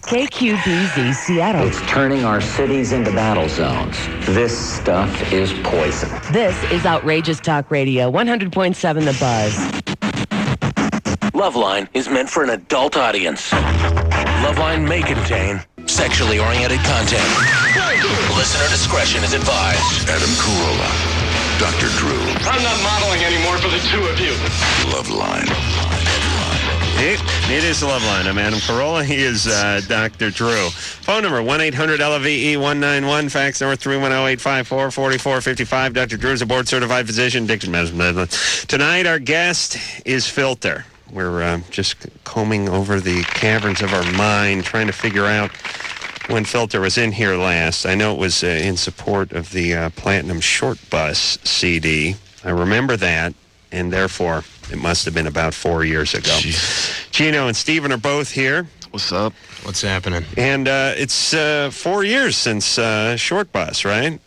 KQBZ Seattle. It's turning our cities into battle zones. This stuff is poison. This is Outrageous Talk Radio, 100.7 The Buzz. LoveLine is meant for an adult audience. LoveLine may contain sexually oriented content. Listener discretion is advised. Adam Carolla, Dr. Drew. I'm not modeling anymore for the two of you. LoveLine. It is LoveLine. I'm Adam Carolla. He is Dr. Drew. Phone number 1-800-LOVE-191. Fax number 310-854-4455. Dr. Drew is a board-certified physician. Tonight, our guest is Filter. We're just combing over the caverns of our mind, trying to figure out when Filter was in here last. I know it was in support of the Platinum Short Bus CD. I remember that, and therefore it must have been about 4 years ago. Jeez. Gino and Steven are both here. What's up? What's happening? And it's 4 years since Short Bus, right?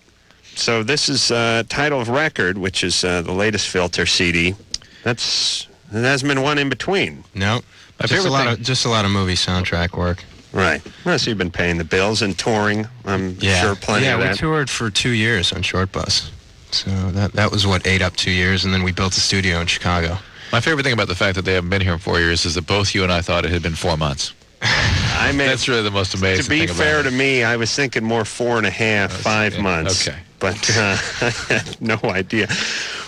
So this is Title of Record, which is the latest Filter CD. There hasn't been one in between. No. Just a lot of movie soundtrack work. Right. Well, so you've been paying the bills and touring, I'm sure plenty of that. Yeah, we toured for 2 years on Short Bus. So that was what ate up 2 years, and then we built a studio in Chicago. My favorite thing about the fact that they haven't been here in 4 years is that both you and I thought it had been 4 months. That's really the most amazing thing about it. To be fair to me, I was thinking more 4.5, 5 months. Okay. But I had no idea.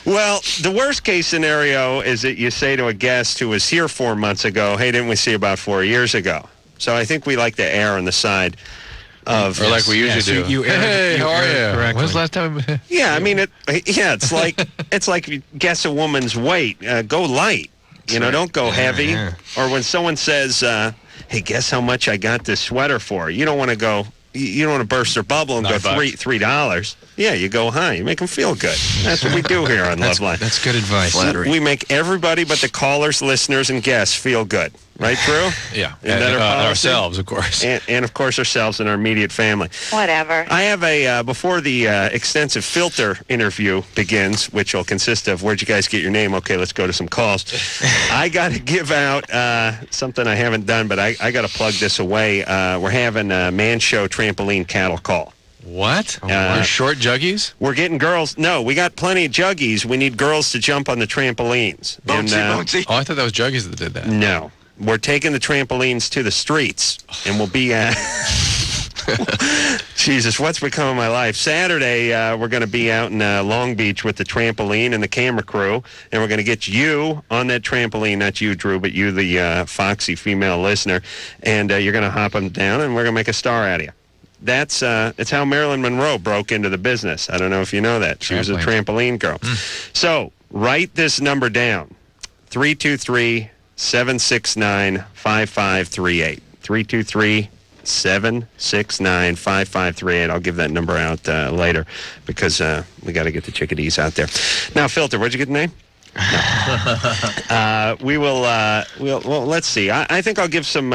Well, the worst case scenario is that you say to a guest who was here 4 months ago, hey, didn't we see you about 4 years ago? So I think we like to err on the side of... Or like we usually do. Hey, how are you? When's the last time? Yeah, I mean, it's like you guess a woman's weight. Go light. Don't go heavy. Yeah. Or when someone says, hey, guess how much I got this sweater for? You don't want to go... You don't want to burst their bubble and go $3. Yeah, you go high. You make them feel good. That's what we do here on LoveLine. That's good advice. Flattery. We make everybody but the callers, listeners, and guests feel good. Right, Drew? Yeah. And ourselves, of course. And, of course, ourselves and our immediate family. Whatever. I have before the extensive Filter interview begins, which will consist of, where'd you guys get your name? Okay, let's go to some calls. I got to give out something I haven't done, but I got to plug this away. We're having a Man Show trampoline cattle call. What? You're short juggies? We're getting girls. No, we got plenty of juggies. We need girls to jump on the trampolines. Bouncy. Oh, I thought that was juggies that did that. No. We're taking the trampolines to the streets, and we'll be at... Jesus, what's become of my life? Saturday, we're going to be out in Long Beach with the trampoline and the camera crew, and we're going to get you on that trampoline, not you, Drew, but you, the foxy female listener, and you're going to hop them down, and we're going to make a star out of you. That's how Marilyn Monroe broke into the business. I don't know if you know that. She was a trampoline girl. So, write this number down, 323-769-5538. 323-769-5538. I'll give that number out later because we got to get the chickadees out there. Now, Filter, where'd you get the name? No. We will. Well, let's see. I think I'll give some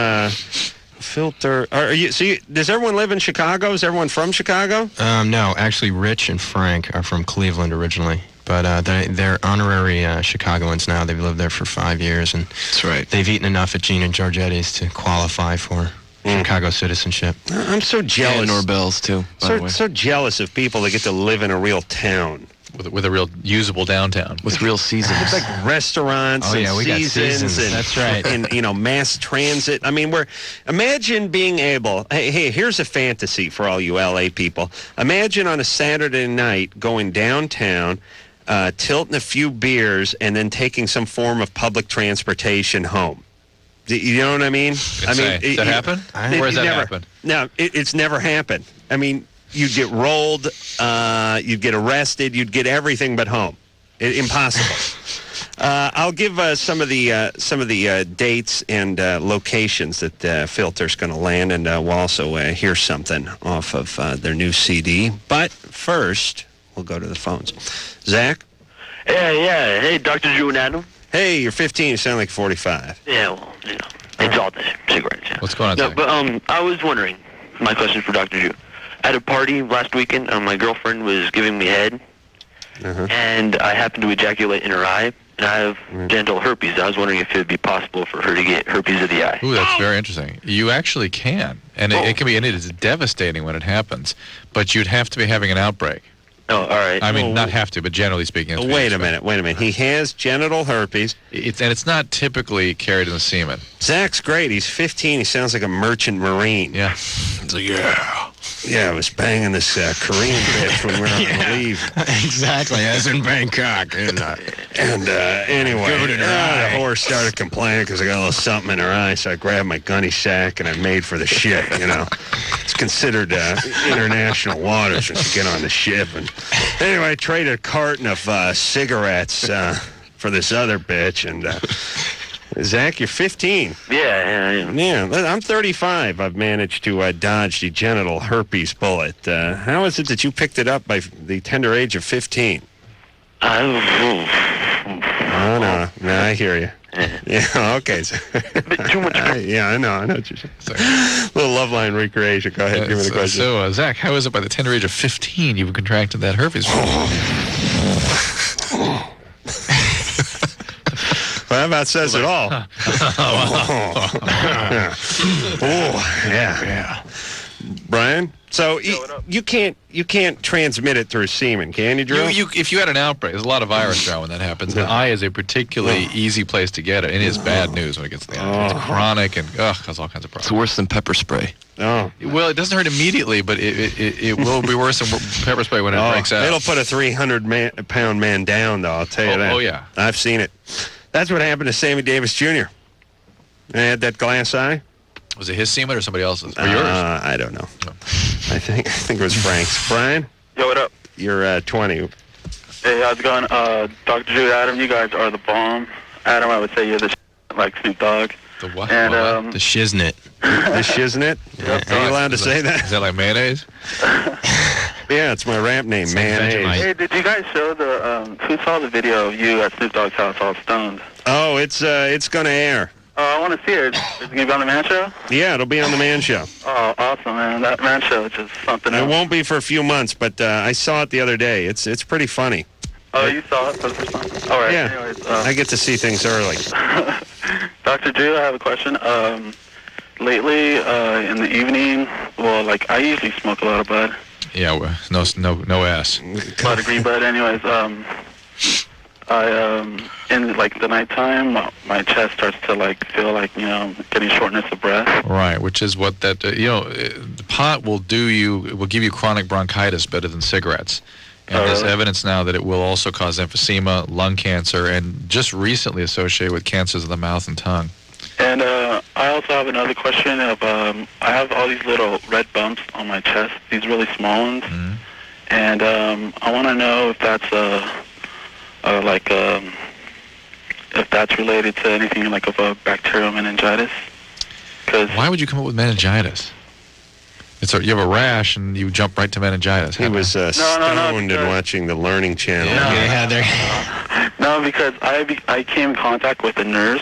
Filter. Does everyone live in Chicago? Is everyone from Chicago? No, actually, Rich and Frank are from Cleveland originally. But they're honorary Chicagoans now. They've lived there for 5 years, and that's right. They've eaten enough at Gene and Giorgetti's to qualify for Chicago citizenship. I'm so jealous. And Norbell's, too, by the way. So jealous of people that get to live in a real town. With a real usable downtown. With real seasons. It's like restaurants we got seasons. And, that's right. And, mass transit. I mean, imagine being able, hey, here's a fantasy for all you LA people. Imagine on a Saturday night going downtown, tilting a few beers, and then taking some form of public transportation home. You know what I mean? Does that happen? Where has that happened? No, it's never happened. I mean, you'd get rolled, you'd get arrested, you'd get everything but home. Impossible. I'll give some of the dates and locations that Filter's going to land, and we'll also hear something off of their new CD. But first, we'll go to the phones. Zach? Yeah. Hey, Dr. Drew and Adam. Hey, you're 15. You sound like 45. Yeah, well, it's all the cigarettes. Yeah. What's going on, Zach? But I was wondering, my question for Dr. Drew. At a party last weekend, my girlfriend was giving me head, and I happened to ejaculate in her eye. and I have genital herpes. I was wondering if it would be possible for her to get herpes of the eye. Ooh, that's very interesting. You actually can, and it can be, and it is devastating when it happens. But you'd have to be having an outbreak. Oh, all right. I mean, not have to, but generally speaking. It's Wait a minute. He has genital herpes. It's not typically carried in the semen. Zach's great. He's 15. He sounds like a merchant marine. Yeah. It's like, yeah. Yeah, I was banging this Korean bitch when we were on leave. Exactly, as in Bangkok. Anyway, Goat in her eye. the horse started complaining because I got a little something in her eye, so I grabbed my gunny sack and I made for the ship, It's considered international waters when you get on the ship. And anyway, I traded a carton of cigarettes for this other bitch, and Zach, you're 15. Yeah. Yeah, I'm 35. I've managed to dodge the genital herpes bullet. How is it that you picked it up by the tender age of 15? Oh, no, I hear you. Yeah, okay. Too much. Yeah, I know what you're saying. Little LoveLine recreation. Go ahead, give me the question. So, Zach, how is it by the tender age of 15 you've contracted that herpes? Well, that about says it all. Yeah. Brian, so you can't transmit it through semen, can you, Drew? If you had an outbreak, there's a lot of virus around when that happens. The eye is a particularly easy place to get it. It is bad news when it gets to the eye. It's chronic and causes all kinds of problems. It's worse than pepper spray. Oh. Well, it doesn't hurt immediately, but it will be worse than pepper spray when it breaks out. It'll put a 300-pound man down, though, I'll tell you that. Oh, yeah. I've seen it. That's what happened to Sammy Davis Jr. He had that glass eye. Was it his semen or somebody else's? Or yours? I don't know. No. I think it was Frank's. Brian? Yo, what up? You're 20. Hey, how's it going? Dr. Drew, Adam, you guys are the bomb. Adam, I would say you're the like Snoop Dogg. The what? And, The shiznit. The shiznit? Yep. Are you allowed to say that? Is that like mayonnaise? Yeah, it's my rap name, Mayonnaise. Hey, did you guys show who saw the video of you at Snoop Dogg's house all stoned? Oh, it's going to air. Oh, I want to see it. Is it going to be on the Man Show? Yeah, it'll be on the Man Show. Oh, awesome, man. That Man Show is just something It else. won't be for a few months, but I saw it the other day. It's pretty funny. Oh, you saw it for the first time? All right. Yeah, Anyways, I get to see things early. Dr. Drew, I have a question. Lately, in the evening, well, like, I usually smoke a lot of bud. Yeah, well, no ass. A lot of green bud. Anyways, in, like, the nighttime, my chest starts to, like, feel like, getting shortness of breath. Right, which is what that, the pot will give you chronic bronchitis better than cigarettes. And there's evidence now that it will also cause emphysema, lung cancer, and just recently associated with cancers of the mouth and tongue. And I also have another question of, I have all these little red bumps on my chest, these really small ones. Mm-hmm. And I want to know if that's if that's related to anything like of a bacterial meningitis. Why would you come up with meningitis? You have a rash and you jump right to meningitis. He was stoned and watching the Learning Channel. No, because I came in contact with a nurse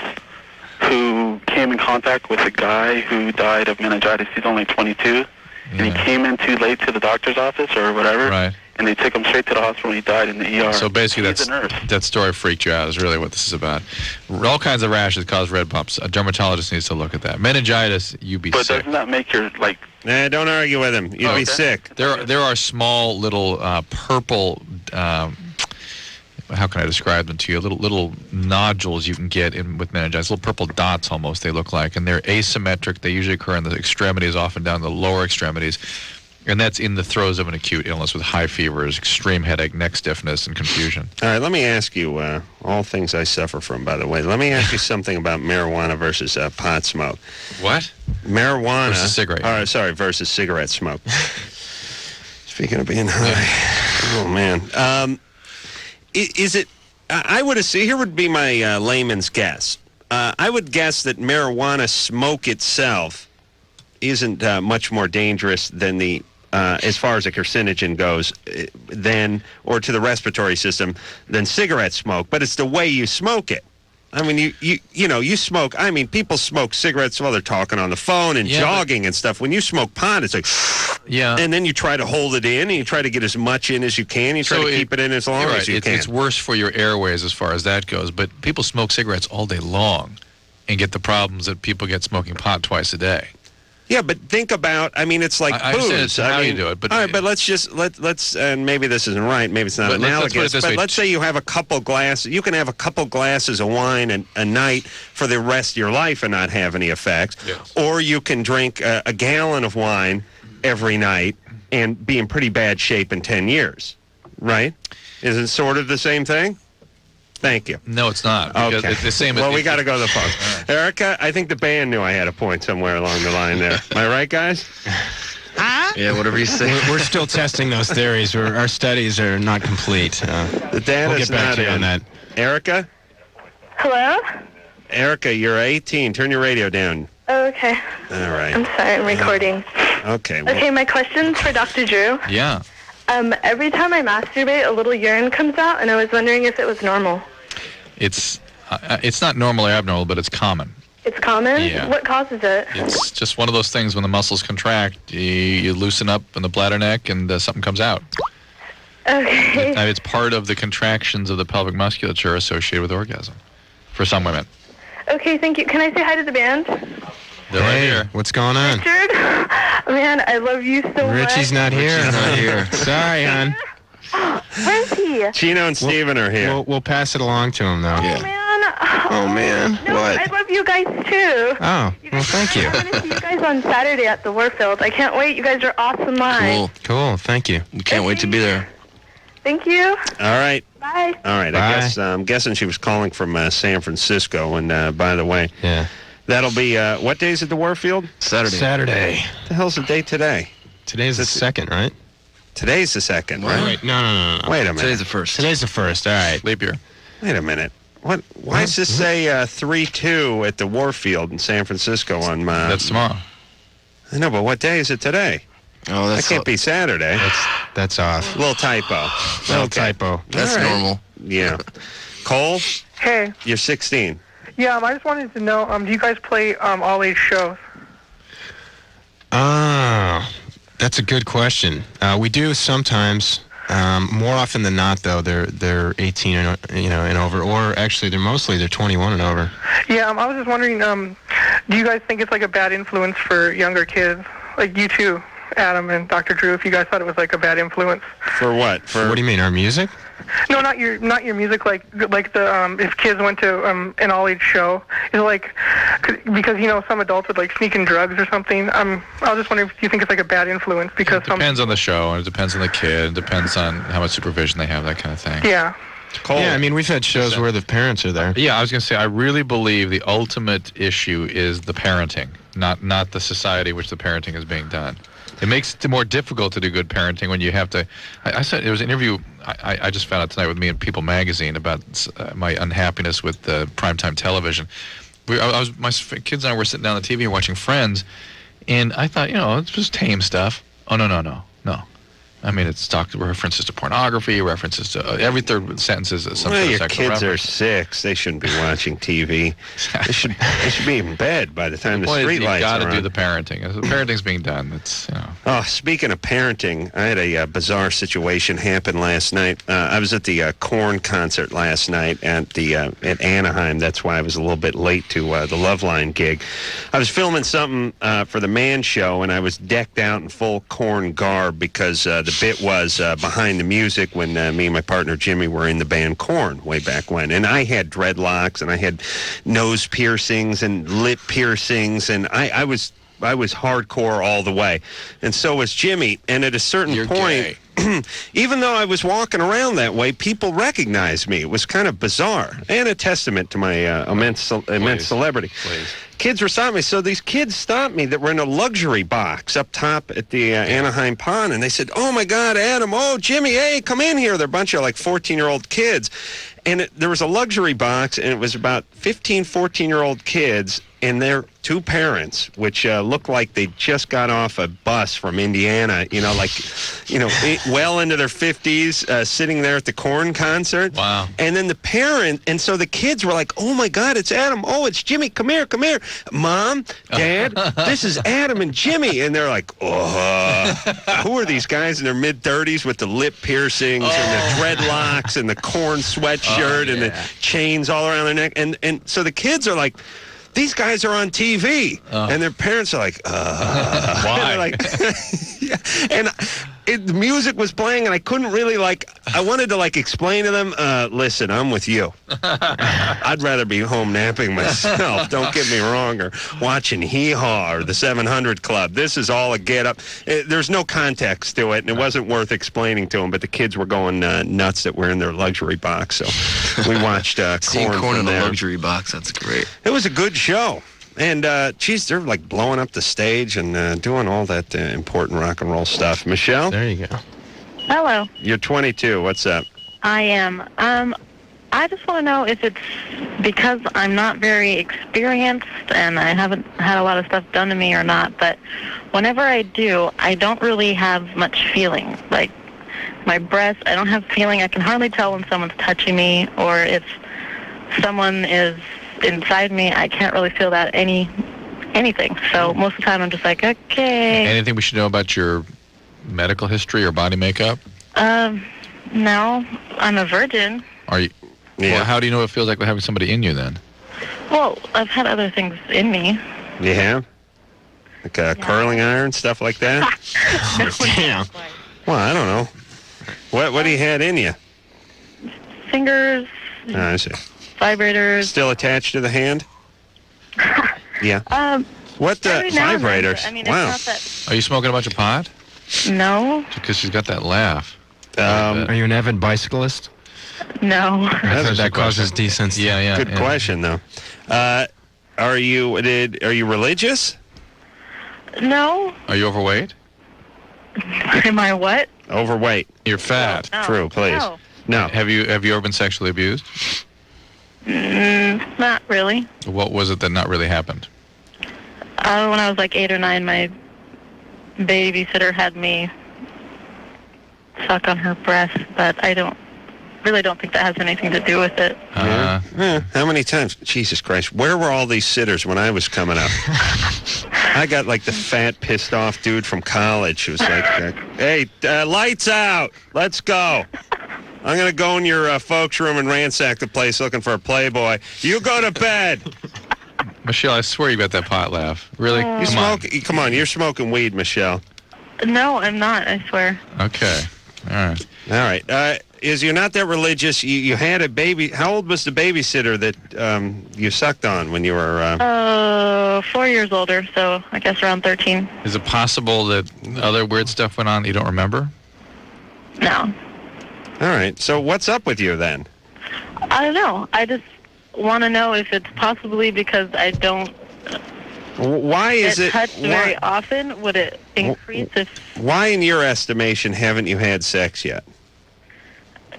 who came in contact with a guy who died of meningitis. He's only 22, and he came in too late to the doctor's office or whatever. Right. And they took him straight to the hospital and he died in the ER. So basically nurse. That story freaked you out is really what this is about. All kinds of rashes cause red bumps. A dermatologist needs to look at that. Meningitis, you'd be sick. But doesn't that make your, like... Nah, don't argue with him. You'd be sick. There are small little purple... how can I describe them to you? Little nodules you can get with meningitis, little purple dots almost they look like, and they're asymmetric. They usually occur in the extremities, often down the lower extremities, and that's in the throes of an acute illness with high fevers, extreme headache, neck stiffness, and confusion. All right, let me ask you, all things I suffer from, by the way. Let me ask you something about marijuana versus pot smoke. What? Marijuana versus cigarette. All right, sorry, versus cigarette smoke. Speaking of being high, oh man. Is it? I would assume, here would be my layman's guess. I would guess that marijuana smoke itself isn't much more dangerous than the, as far as a carcinogen goes, or to the respiratory system, than cigarette smoke. But it's the way you smoke it. I mean, you smoke. I mean, people smoke cigarettes while they're talking on the phone and jogging and stuff. When you smoke pot, it's like, and then you try to hold it in and you try to get as much in as you can. You try to keep it in as long as you can. It's worse for your airways as far as that goes. But people smoke cigarettes all day long and get the problems that people get smoking pot twice a day. Yeah, but think about, I mean, it's like booze. How you do it. But, all right, but let's and maybe this isn't right, maybe it's not analogous, but let's say you have a couple glasses, you can have a couple glasses of wine a night for the rest of your life and not have any effects. Yes. Or you can drink a gallon of wine every night and be in pretty bad shape in 10 years, right? Isn't it sort of the same thing? Thank you. No, it's not. Because Okay. it's the same. Well, we got to go to the phone. Erica, I think the band knew I had a point somewhere along the line there. Am I right, guys? Yeah, whatever you say. We're still testing those theories. Our studies are not complete. The data's we'll get back not to you in. on that. Erica? Hello? Erica, you're 18. Turn your radio down. Oh, okay. All right. I'm sorry, I'm recording. Okay. Well, Okay, my question's for Dr. Drew. Yeah. Every time I masturbate, a little urine comes out, and I was wondering if it was normal. It's not normal or abnormal, but it's common. It's common? Yeah. What causes it? It's just one of those things when the muscles contract, you loosen up in the bladder neck and something comes out. Okay. It's part of the contractions of the pelvic musculature associated with orgasm for some women. Okay, thank you. Can I say hi to the band? They're right here. What's going on? Richard? Man, I love you so much. Richie's not here. Sorry, hon. Where's he? Chino and Steven are here. We'll pass it along to him, though. Oh, man. Oh, man. No, What? I love you guys, too. Oh, well, thank you. I'm going to see you guys on Saturday at the Warfield. I can't wait. You guys are awesome live. Cool. Thank you. We can't wait to be there. Thank you. All right. Bye. All right. Bye. I'm guessing she was calling from San Francisco. And by the way, that'll be, what day is it, the Warfield? Saturday. What the hell's the date today? Today's the 2nd, right? Today's the 2nd, right? Wait, no. Wait a minute. Today's the 1st. Today's the 1st, all right. Leap year. Wait a minute. What? Why does this say 3-2 at the Warfield in San Francisco on That's tomorrow. I know, but what day is it today? Oh, That can't be Saturday. That's off. Little typo. Little Okay. typo. That's All right. normal. Yeah. Cole, Hey, you're 16. yeah, I just wanted to know, do you guys play all-age shows? That's a good question. We do sometimes. More often than not, though, they're 18 and over, or actually they're 21 and over. Yeah, I was just wondering, do you guys think it's like a bad influence for younger kids? Like you two, Adam and Dr. Drew, if you guys thought it was like a bad influence? For what? What do you mean, our music? No, not your music. Like the if kids went to an all-age show, it's like because some adults would like sneak in drugs or something. I was just wondering if you think it's like a bad influence because It depends on the show, and it depends on the kid, it depends on how much supervision they have, that kind of thing. Yeah. Cole. Yeah, I mean, we've had shows where the parents are there. Yeah, I was going to say, I really believe the ultimate issue is the parenting, not the society in which the parenting is being done. It makes it more difficult to do good parenting when you have to. I said there was an interview I just found out tonight with me in People magazine about my unhappiness with primetime television. My kids and I were sitting down on the TV and watching Friends, and I thought, it's just tame stuff. Oh no. I mean, it's references to pornography, references to every third sentence is some sort of your sexual kids are reference. 6. They shouldn't be watching TV. They should be in bed by the time the point is street lights you got are to do on. the parenting. As the parenting's being done, it's Oh, speaking of parenting, I had a bizarre situation happen last night. I was at the Korn concert last night at Anaheim. That's why I was a little bit late to the LoveLine gig. I was filming something for the Man Show, and I was decked out in full Korn garb because the bit was behind the music when me and my partner Jimmy were in the band Korn way back when. And I had dreadlocks, and I had nose piercings and lip piercings, and I was hardcore all the way. And so was Jimmy. And at a certain point, even though I was walking around that way, people recognized me. It was kind of bizarre and a testament to my immense celebrity. Please. Kids were stopping me. So these kids stopped me that were in a luxury box up top at the Anaheim Pond. And they said, "Oh, my God, Adam. Oh, Jimmy, hey, come in here." They're a bunch of like 14-year-old kids. And there was a luxury box, and it was about 15, 14-year-old kids. and their two parents, which look like they just got off a bus from Indiana, well into their 50s, sitting there at the Korn concert. Wow. And then the parent, and so the kids were like, oh my God, it's Adam. Oh, it's Jimmy. Come here. Mom, Dad, this is Adam and Jimmy. And they're like, who are these guys in their mid-30s with the lip piercings and the dreadlocks and the Korn sweatshirt and the chains all around their neck? And so the kids are like, these guys are on TV. And their parents are like, why? Like, yeah. And the music was playing, and I couldn't really, I wanted to, explain to them, listen, I'm with you. I'd rather be home napping myself, don't get me wrong, or watching Hee Haw or the 700 Club. This is all a get-up. There's no context to it, and it wasn't worth explaining to them, but the kids were going nuts that we're in their luxury box, so we watched Seeing Korn Korn in from the there. luxury box, that's great. It was a good show. And, they're blowing up the stage and doing all that important rock and roll stuff. Michelle? There you go. Hello. You're 22. What's up? I am. I just want to know if it's because I'm not very experienced and I haven't had a lot of stuff done to me or not, but whenever I do, I don't really have much feeling. Like, my breast, I don't have feeling. I can hardly tell when someone's touching me, or if someone is inside me, I can't really feel that anything. So most of the time I'm just like, okay. Anything we should know about your medical history or body makeup? No, I'm a virgin. Are you? Yeah. Well, how do you know what it feels like having somebody in you then? Well, I've had other things in me. You have? Like a curling iron, stuff like that? Damn. Well, I don't know. What do you had in you? Fingers, I see. vibrators. Still attached to the hand? Yeah. What every now and then, vibrators? I mean, Wow. it's not that. Are you smoking a bunch of pot? No. Because she's got that laugh. Are you an avid bicyclist? No. That causes desensitization. Yeah. Good question, though. Are you religious? No. Are you overweight? Am I what? Overweight. You're fat. No. True, please. No. Have you ever been sexually abused? Not really. What was it that not really happened? When I was like 8 or 9, my babysitter had me suck on her breast, but I don't think that has anything to do with it. How many times? Jesus Christ. Where were all these sitters when I was coming up? I got like the fat, pissed off dude from college who was like, hey, lights out. Let's go. I'm going to go in your folks' room and ransack the place looking for a Playboy. You go to bed. Michelle, I swear you got that pot laugh. Really? Come on, you're smoking weed, Michelle. No, I'm not, I swear. Okay. All right. You're not that religious. You had a baby. How old was the babysitter that you sucked on when you were... 4 years older, so I guess around 13. Is it possible that other weird stuff went on that you don't remember? No. All right. So what's up with you then? I don't know. I just want to know if it's possibly because I don't Why is it touched very often. Would it increase if... Why, in your estimation, haven't you had sex yet?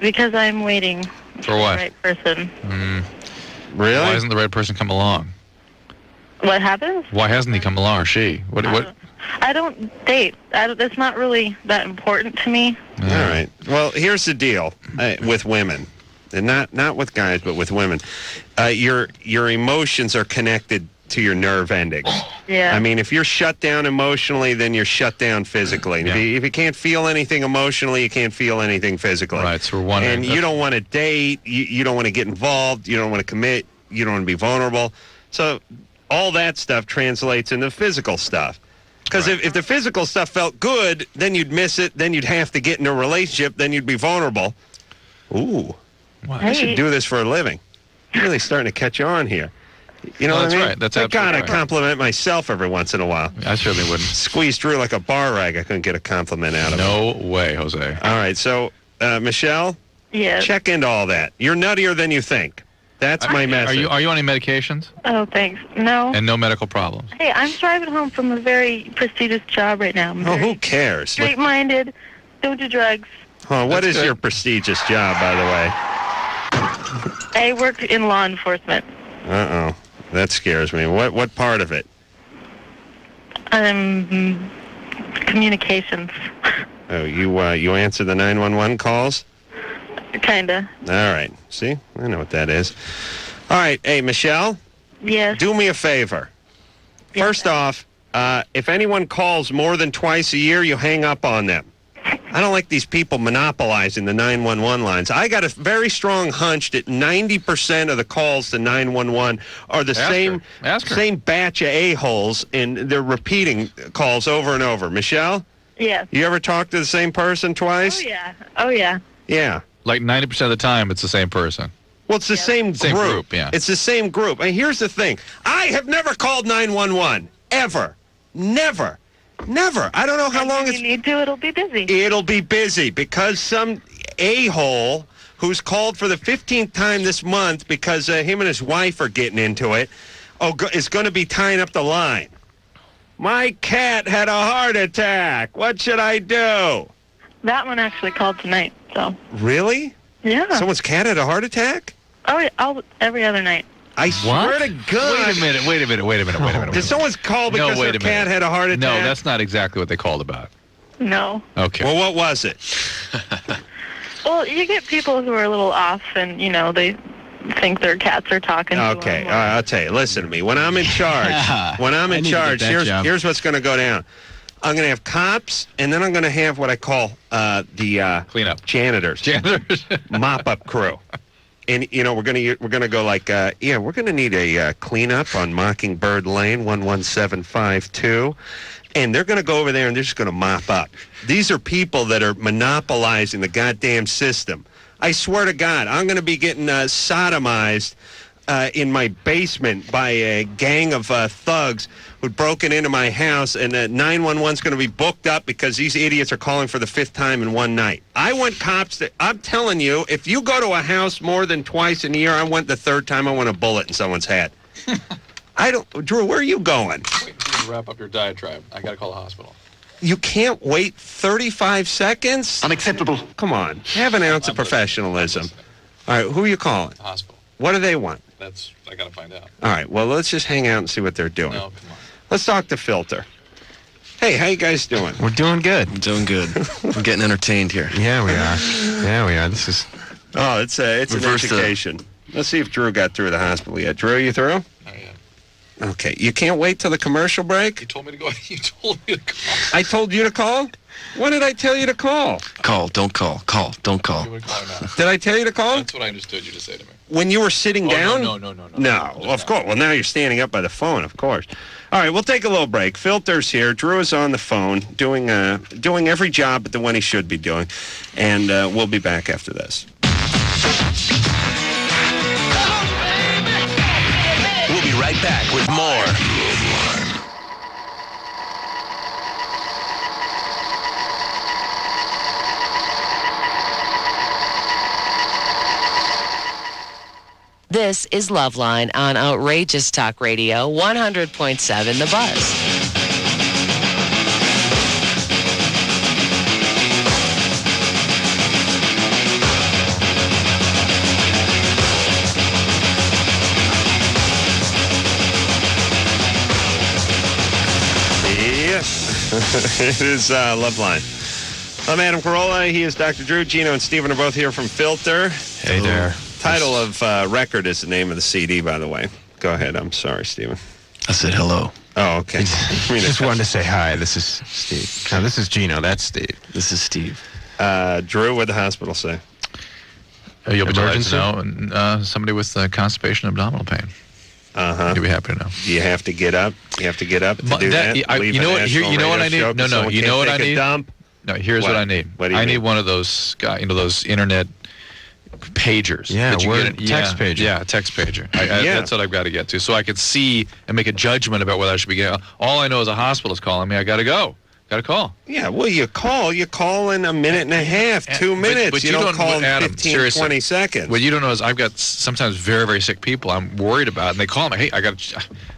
Because I'm waiting for what? The right person. Really? Why hasn't the right person come along? What happens? Why hasn't he come along, or she? What? I don't date. That's not really that important to me. All right. Well, here's the deal with women, and not with guys, but with women. Your emotions are connected to your nerve endings. Yeah. I mean, if you're shut down emotionally, then you're shut down physically. Yeah. If you can't feel anything emotionally, you can't feel anything physically. Right. So we're wondering. And you don't want to date. You don't want to get involved. You don't want to commit. You don't want to be vulnerable. So all that stuff translates into physical stuff. Because if the physical stuff felt good, then you'd miss it. Then you'd have to get in a relationship. Then you'd be vulnerable. Ooh. Wow. I should do this for a living. I'm really starting to catch on here. You know what I mean? That's right. That's I absolutely gotta right. compliment myself every once in a while. I certainly wouldn't. Squeezed through like a bar rag. I couldn't get a compliment out of it. No way, Jose. All right. So, Michelle, Yes. check into all that. You're nuttier than you think. That's my message. Are you on any medications? Oh, thanks. No. And no medical problems? Hey, I'm driving home from a very prestigious job right now. I'm Oh, very who cares? straight-minded, don't do drugs. Oh, what That's is good. your prestigious job, by the way? I work in law enforcement. Uh-oh. That scares me. What part of it? Communications. Oh, you answer the 911 calls? Kinda. All right. See? I know what that is. All right. Hey, Michelle? Yes. Do me a favor. Yes, First off, if anyone calls more than twice a year, you hang up on them. I don't like these people monopolizing the 911 lines. I got a very strong hunch that 90% of the calls to 911 are the same batch of a-holes, and they're repeating calls over and over. Michelle? Yes. You ever talk to the same person twice? Oh, yeah. Yeah. Like 90% of the time, it's the same person. Well, it's the same group. Same group, yeah. It's the same group. And here's the thing. I have never called 911. Ever. Never. I don't know how long If you need to, it'll be busy. It'll be busy because some a-hole who's called for the 15th time this month because him and his wife are getting into it is going to be tying up the line. My cat had a heart attack. What should I do? That one actually called tonight, so. Really? Yeah. Someone's cat had a heart attack? Oh, yeah, every other night. I swear to God. Wait a minute. Did someone call because their cat had a heart attack? No, that's not exactly what they called about. No. Okay. Well, what was it? Well, you get people who are a little off and, they think their cats are talking to them. Okay, I'll tell you. Listen to me. When I'm in charge, here's what's going to go down. I'm going to have cops, and then I'm going to have what I call the cleanup janitors, mop-up crew. And we're gonna go like we're gonna need a cleanup on Mockingbird Lane 11752, and they're gonna go over there and they're just gonna mop up. These are people that are monopolizing the goddamn system. I swear to God, I'm gonna be getting sodomized in my basement by a gang of thugs who'd broken into my house, and 911's going to be booked up because these idiots are calling for the 5th time in one night. I want cops I'm telling you, if you go to a house more than twice in a year, I want the 3rd time, I want a bullet in someone's head. Drew, where are you going? Wait until you wrap up your diatribe. I got to call the hospital. You can't wait 35 seconds? Unacceptable. Come on. Have an ounce of professionalism. All right, who are you calling? The hospital. What do they want? I got to find out. All right, well, let's just hang out and see what they're doing. No, come on. Let's talk to Filter. Hey, how you guys doing? We're doing good. Doing good. We're getting entertained here. Yeah, we are. This is... Oh, it's an education. Let's see if Drew got through the hospital yet. Drew, you through? Not yet. Okay. You can't wait till the commercial break? You told me to go. You told me to call. I told you to call? When did I tell you to call? Call, don't call. Call, don't call. Did I tell you to call? That's what I understood you to say to me. When you were sitting down? No. No, of course. Well, now you're standing up by the phone, of course. All right, we'll take a little break. Filter's here. Drew is on the phone doing every job but the one he should be doing. And we'll be back after this. We'll be right back with more. This is LoveLine on Outrageous Talk Radio, 100.7 The Buzz. It is LoveLine. I'm Adam Carolla. He is Dr. Drew. Gino and Steven are both here from Filter. Hey there. Title of Record is the name of the CD, by the way. Go ahead. I'm sorry, Steven. I said hello. Oh, okay. Just wanted to say hi. This is Steve. No, this is Gino. That's Steve. This is Steve. Drew, what did the hospital say? You'll be delighted to know somebody with constipation abdominal pain. Uh-huh. You'll be happy to know. Do you have to get up? You have to get up to do that? You know what? You know what I need? No. You know what I need? Dump? No. Here's what I need. What do you I need? need one of those, those internet pagers. Yeah, that you word, get text pager. Yeah, text pager. That's what I've got to get to, so I could see and make a judgment about whether I should be getting. All I know is a hospital's calling me. I got to go. Got to call. Yeah, well, you call in a minute and a half, 2 minutes. But you don't call in Adam, 15, seriously, 20 seconds. What you don't know is I've got sometimes very, very sick people I'm worried about, and they call me, hey,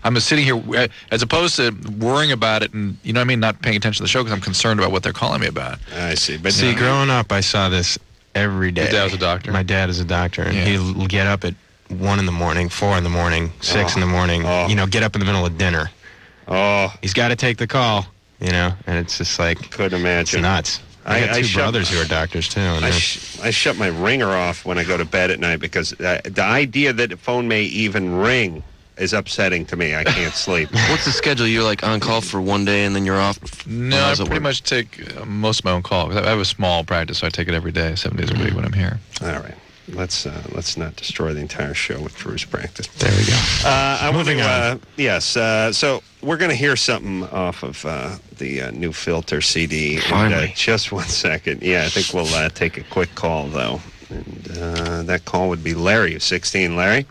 I'm sitting here, as opposed to worrying about it and, you know what I mean, not paying attention to the show because I'm concerned about what they're calling me about. I see. But growing up, I saw this every day. Your dad was a doctor? My dad is a doctor, and he'll get up at 1 in the morning, 4 in the morning, 6 in the morning, get up in the middle of dinner. Oh. He's got to take the call, and it's just like... Couldn't imagine. It's nuts. I got 2 brothers who are doctors, too. And I shut my ringer off when I go to bed at night because the idea that the phone may even ring is upsetting to me. I can't sleep. What's the schedule? You're like on call for one day and then you're off? No, I pretty much take most of my own calls. I have a small practice, so I take it every day, 7 days a week when I'm here. All right. Let's not destroy the entire show with Drew's practice. There we go. Moving on. Yes. So we're going to hear something off of the new Filter CD. Finally. Just 1 second. Yeah, I think we'll take a quick call, though. And that call would be Larry, 16. Larry?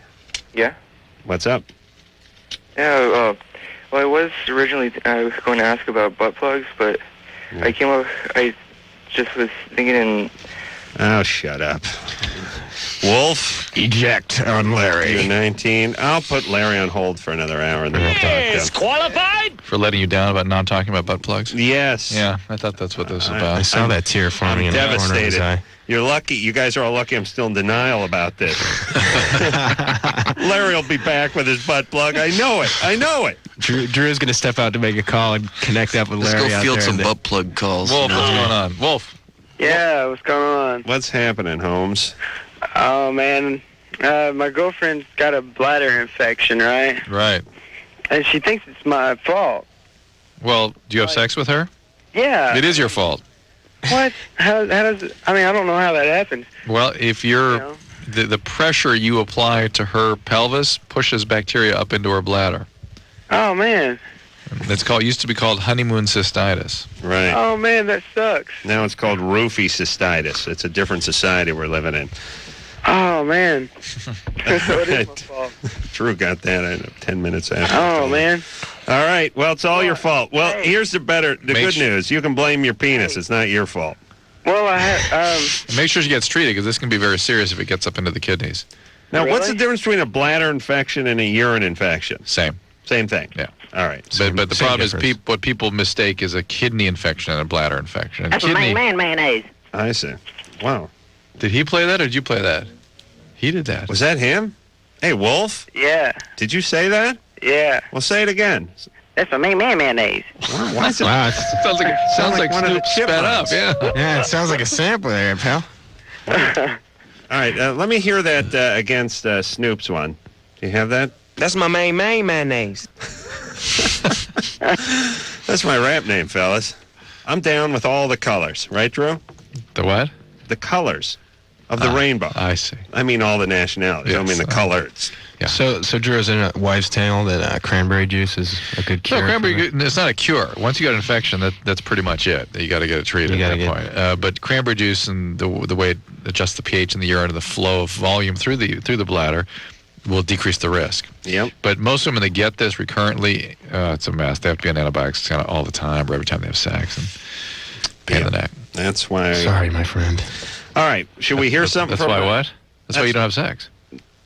Yeah? What's up? Yeah, well, I was going to ask about butt plugs, but I just was thinking Oh, shut up. Wolf? Eject on Larry. You're 19. I'll put Larry on hold for another hour and then we'll talk to him. Qualified? For letting you down about not talking about butt plugs? Yes. Yeah, I thought that's what this was about. I saw that tear forming in the corner of his devastated. eye. You're lucky. You guys are all lucky I'm still in denial about this. Larry will be back with his butt plug. I know it. Drew's going to step out to make a call and connect up with Larry. Let's go out field there some butt plug calls. Wolf, what's going on? Wolf. Yeah, what's going on? What's happening, Holmes? Oh, man. My girlfriend's got a bladder infection, right? Right. And she thinks it's my fault. Well, do you have sex with her? Yeah. It is your fault. What? How does it... I mean, I don't know how that happens. Well, if you're... The pressure you apply to her pelvis pushes bacteria up into her bladder. Oh, man. Used to be called honeymoon cystitis. Right. Oh, man, that sucks. Now it's called roofie cystitis. It's a different society we're living in. Oh, man. So it is my fault. Drew got that 10 minutes after. Oh, man. All right. Well, it's all your fault. Well, here's the good Make news. You can blame your penis. It's not your fault. Well, I have... Make sure she gets treated, because this can be very serious if it gets up into the kidneys. Now, what's the difference between a bladder infection and a urine infection? Same thing. Yeah. All right. But the problem is what people mistake is a kidney infection and a bladder infection. And That's mayonnaise. I see. Wow. Did he play that or did you play that? He did that. Was that him? Hey, Wolf? Yeah. Did you say that? Yeah. Well, say it again. That's a mayonnaise. Why is it? Wow, sounds like one of the Snoop sped up, chipmunks. yeah. Yeah, it sounds like a sampler there, pal. All right. Let me hear that against Snoop's one. Do you have that? That's my mayonnaise. That's my rap name, fellas. I'm down with all the colors. Right, Drew? The what? The colors of the rainbow. I see. I mean all the nationalities. I Yes. mean the colors. Yeah. So Drew, is in a wives' tale that cranberry juice is a good cure? No, it's not a cure. Once you got an infection, that's pretty much it. You got to get it treated at that point. But cranberry juice and the way it adjusts the pH in the urine and the flow of volume through the bladder will decrease the risk. Yep. But most women that get this recurrently, it's a mess. They have to be on antibiotics kind of all the time or every time they have sex and pain in the neck. That's why. Sorry, my friend. All right. Should we hear something That's from why what? That's why you don't have sex.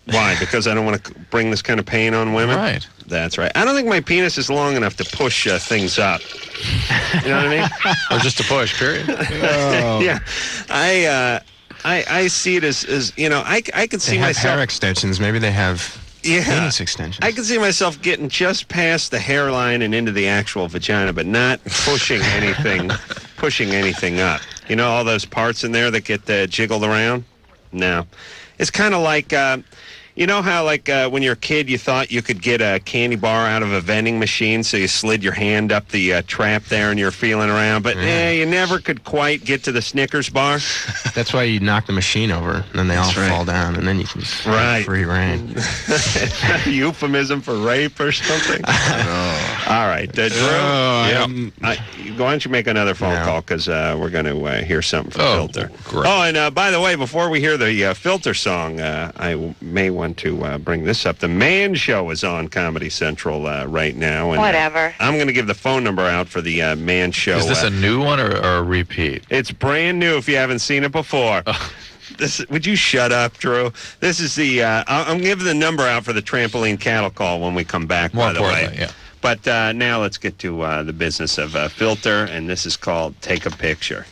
Why? Because I don't want to bring this kind of pain on women? Right. That's right. I don't think my penis is long enough to push things up. You know what I mean? Or just to push, period. Yeah. I see it as I can see They have myself. hair extensions. Maybe they have penis extensions. I can see myself getting just past the hairline and into the actual vagina, but not pushing anything up. You know, all those parts in there that get jiggled around? No. It's kind of like, you know how when you're a kid you thought you could get a candy bar out of a vending machine, so you slid your hand up the trap there and you're feeling around, but you never could quite get to the Snickers bar? That's why you knock the machine over, and then they all fall down, and then you can just have free reign. A euphemism for rape or something? All right. Drew, why don't you make another phone call, because we're going to hear something from Filter. Great. Oh, and by the way, before we hear the Filter song, I may want to bring this up. The Man Show is on Comedy Central right now. And, Whatever. I'm going to give the phone number out for the Man Show. Is this a new one or a repeat? It's brand new if you haven't seen it before. Would you shut up, Drew? This is the, I'm giving the number out for the Trampoline Cattle Call when we come back, by the way. Yeah. But now let's get to the business of Filter, and this is called Take a Picture.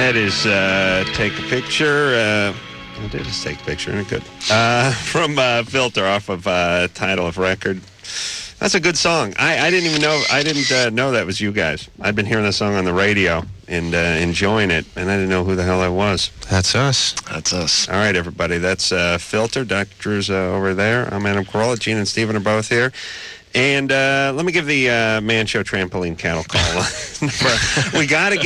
That is Take a Picture. I did just take a picture, and good. From Filter off of title of record. That's a good song. I didn't even know. I didn't know that was you guys. I'd been hearing the song on the radio and enjoying it, and I didn't know who the hell I was. That's us. That's us. All right, everybody. That's Filter. Dr. Drew's over there. I'm Adam Carolla. Gene and Steven are both here. And let me give the Man Show Trampoline Cattle call. we gotta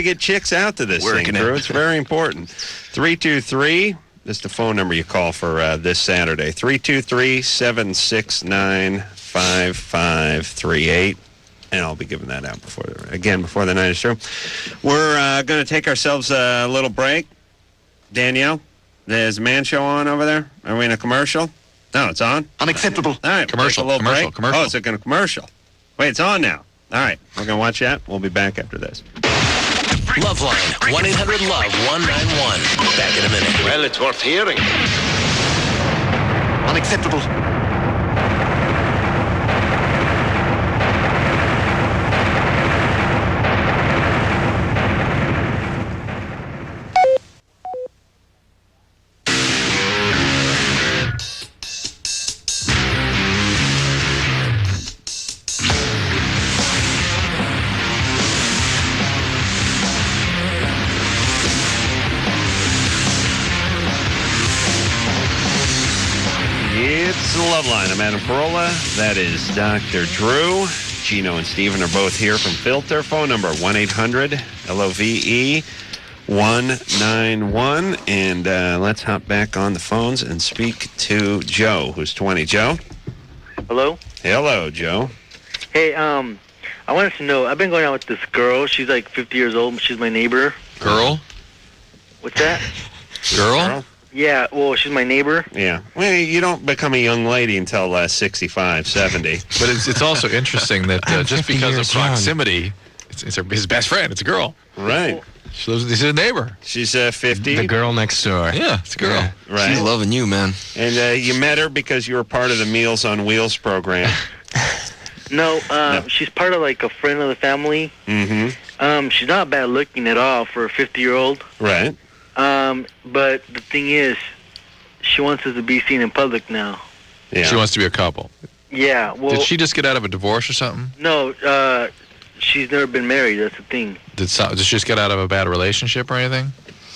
get chicks out to this thing, Drew. It's very important. 323. This is the phone number you call for this Saturday. 323-769-5538. And I'll be giving that out before the night is through. We're going to take ourselves a little break. Danielle, there's a Man Show on over there. Are we in a commercial? No, it's on. Unacceptable. All right, Commercial. we'll take a little Commercial. break. Oh, it's a commercial. Wait, it's on now. All right, we're going to watch that. We'll be back after this. LoveLine, 1-800-LOVE-191. Back in a minute. Well, it's worth hearing. Unacceptable. It's LoveLine. I'm Adam Carolla. That is Dr. Drew. Gino and Steven are both here from Filter. Phone number 1-800-LOVE-191. And let's hop back on the phones and speak to Joe, who's 20. Joe? Hello? Hello, Joe. Hey, I wanted to know, I've been going out with this girl. She's like 50 years old. She's my neighbor. Girl? What's that? Girl? Yeah, well, she's my neighbor. Yeah. Well, you don't become a young lady until 65, 70. But it's also interesting that just because of 50 years proximity, it's his best friend. It's a girl. Right. She lives with his neighbor. She's 50. The girl next door. Yeah, it's a girl. Yeah. Right. She's loving you, man. And you met her because you were part of the Meals on Wheels program. No, she's part of like a friend of the family. Mm-hmm. She's not bad looking at all for a 50-year-old. Right. But the thing is, she wants us to be seen in public now. Yeah. She wants to be a couple. Yeah, well... Did she just get out of a divorce or something? No, she's never been married, that's the thing. Did she just get out of a bad relationship or anything?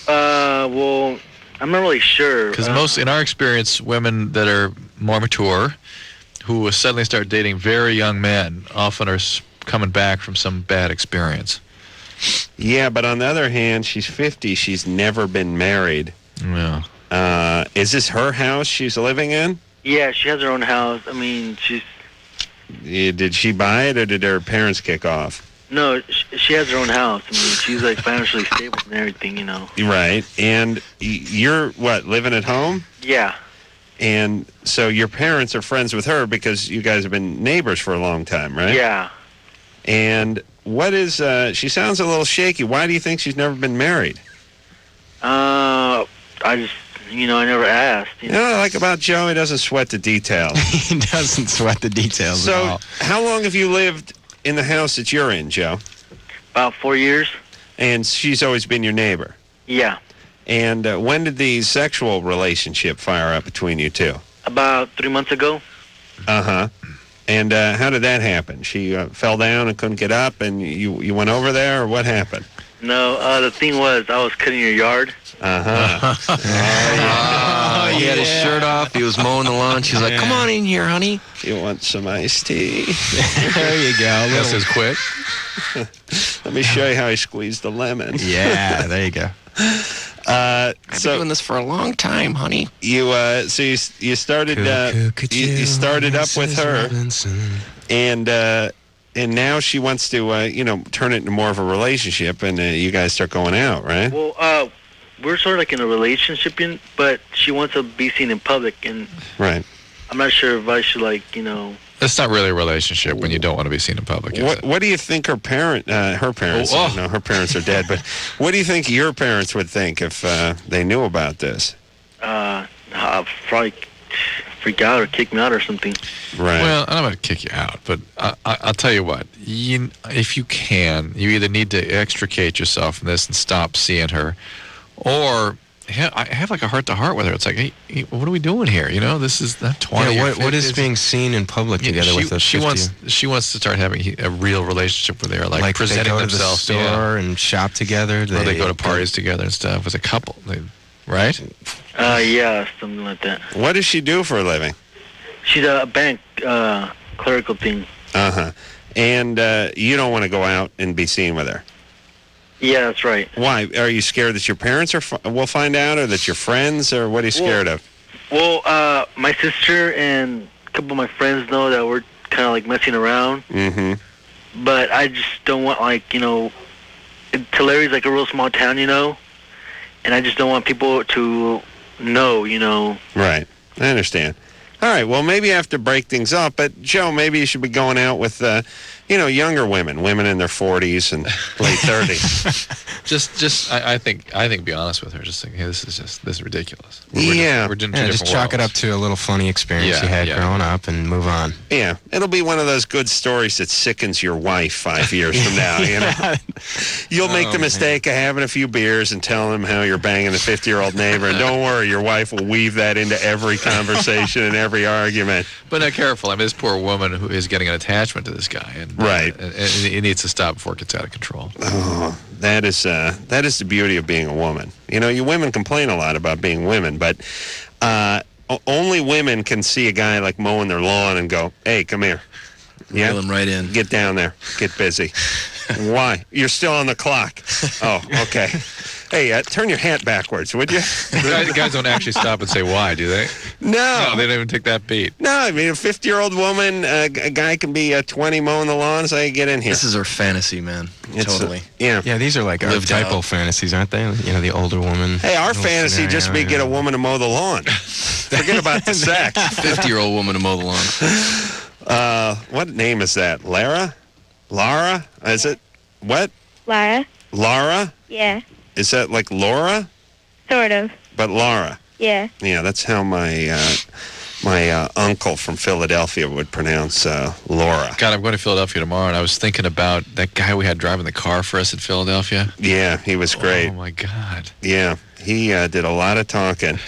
Well, I'm not really sure. Because in our experience, women that are more mature, who suddenly start dating very young men, often are coming back from some bad experience. Yeah, but on the other hand, she's 50. She's never been married. Yeah. Is this her house she's living in? Yeah, she has her own house. I mean, she's... Yeah, did she buy it, or did her parents kick off? No, she has her own house. I mean, she's like financially stable and everything, you know. Right. And you're, living at home? Yeah. And so your parents are friends with her because you guys have been neighbors for a long time, right? Yeah. And what is, she sounds a little shaky. Why do you think she's never been married? I just, I never asked. You know what I like about Joe? He doesn't sweat the details. He doesn't sweat the details at all. So how long have you lived in the house that you're in, Joe? About 4 years. And she's always been your neighbor? Yeah. And when did the sexual relationship fire up between you two? About 3 months ago. Uh-huh. And how did that happen? She fell down and couldn't get up, and you went over there, or what happened? No, the thing was, I was cutting your yard. Uh-huh. He had his shirt off. He was mowing the lawn. She's like, come on in here, honey. You want some iced tea? There you go. This is quick. Let me show you how I squeezed the lemon. Yeah, there you go. I've been doing this for a long time, honey. You started you started up with her, and now she wants to turn it into more of a relationship, and you guys start going out, right? Well, we're sort of like in a relationship, but she wants to be seen in public, and right. I'm not sure if I should It's not really a relationship when you don't want to be seen in public. What do you think her parents? No, her parents are dead. But what do you think your parents would think if they knew about this? Probably freak out or kick me out or something. Right. Well, I'm not going to kick you out, but I'll tell you what. If you can, you either need to extricate yourself from this and stop seeing her, or I have like a heart-to-heart with her. It's like, hey, what are we doing here? You know, this is not 20 Yeah, or what is being seen in public together with a 50? She wants to start having a real relationship with her, like presenting they go themselves to the store and shop together. Or they go to parties together and stuff as a couple, right? Yeah, something like that. What does she do for a living? She's a bank clerical thing. Uh-huh. And you don't want to go out and be seen with her? Yeah, that's right. Why? Are you scared that your parents will find out, or that your friends, or what are you scared of? Well, my sister and a couple of my friends know that we're kind of like messing around. Mm-hmm. But I just don't want, like, you know, Tulsa's like a real small town, you know, and I just don't want people to know, you know. Right. I understand. All right. Well, maybe you have to break things up, but Joe, maybe you should be going out with, younger women in their 40s and late 30s. I think be honest with her. Just think, hey, this is ridiculous. We're doing two different just chalk it up to a little funny experience you had growing up and move on. Yeah, it'll be one of those good stories that sickens your wife 5 years from now, you know. You'll make the mistake of having a few beers and telling them how you're banging a 50-year-old neighbor, and don't worry, your wife will weave that into every conversation and every argument. But now, careful. I mean, this poor woman who is getting an attachment to this guy, and right, and it needs to stop before it gets out of control. Oh, that is the beauty of being a woman. You know, you women complain a lot about being women, but only women can see a guy like mowing their lawn and go, "Hey, come here." Yeah, reel him right in. Get down there. Get busy. Why? You're still on the clock. Oh, okay. Hey, turn your hat backwards, would you? Guys don't actually stop and say why, do they? No, they don't even take that beat. No, I mean, a 50-year-old woman, a guy can be 20 mowing the lawn, so you get in here. This is our fantasy, man. Totally. Yeah, these are like archetypal fantasies, aren't they? You know, the older woman. Hey, our fantasy just be get a woman to mow the lawn. Forget about the sex. 50-year-old woman to mow the lawn. What name is that? Lara? Is it? What? Lara? Yeah, Is that like Laura? sort of. But Lara. Yeah. Yeah, that's how my uncle from Philadelphia would pronounce Laura. God, I'm going to Philadelphia tomorrow, and I was thinking about that guy we had driving the car for us in Philadelphia. Yeah, he was great. Oh, my God. Yeah, he did a lot of talking.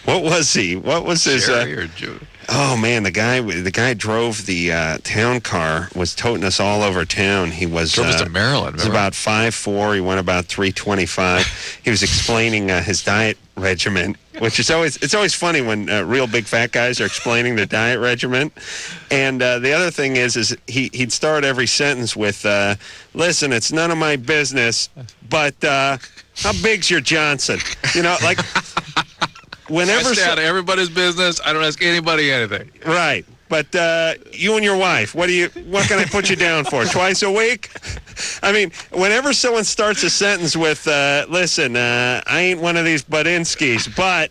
What was he? What was his... Jerry or Joe? Oh, man, the guy drove the town car, was toting us all over town. He was... Drove us to Maryland, He was about 5'4". He went about 325. He was explaining his diet regimen, which is always funny when real big fat guys are explaining their diet regimen. And the other thing is he'd start every sentence with, listen, it's none of my business, but how big's your Johnson? You know, like... Whenever I stay out of everybody's business. I don't ask anybody anything. Right. But you and your wife, what can I put you down for? Twice a week? I mean, whenever someone starts a sentence with, listen, I ain't one of these Budinskis, but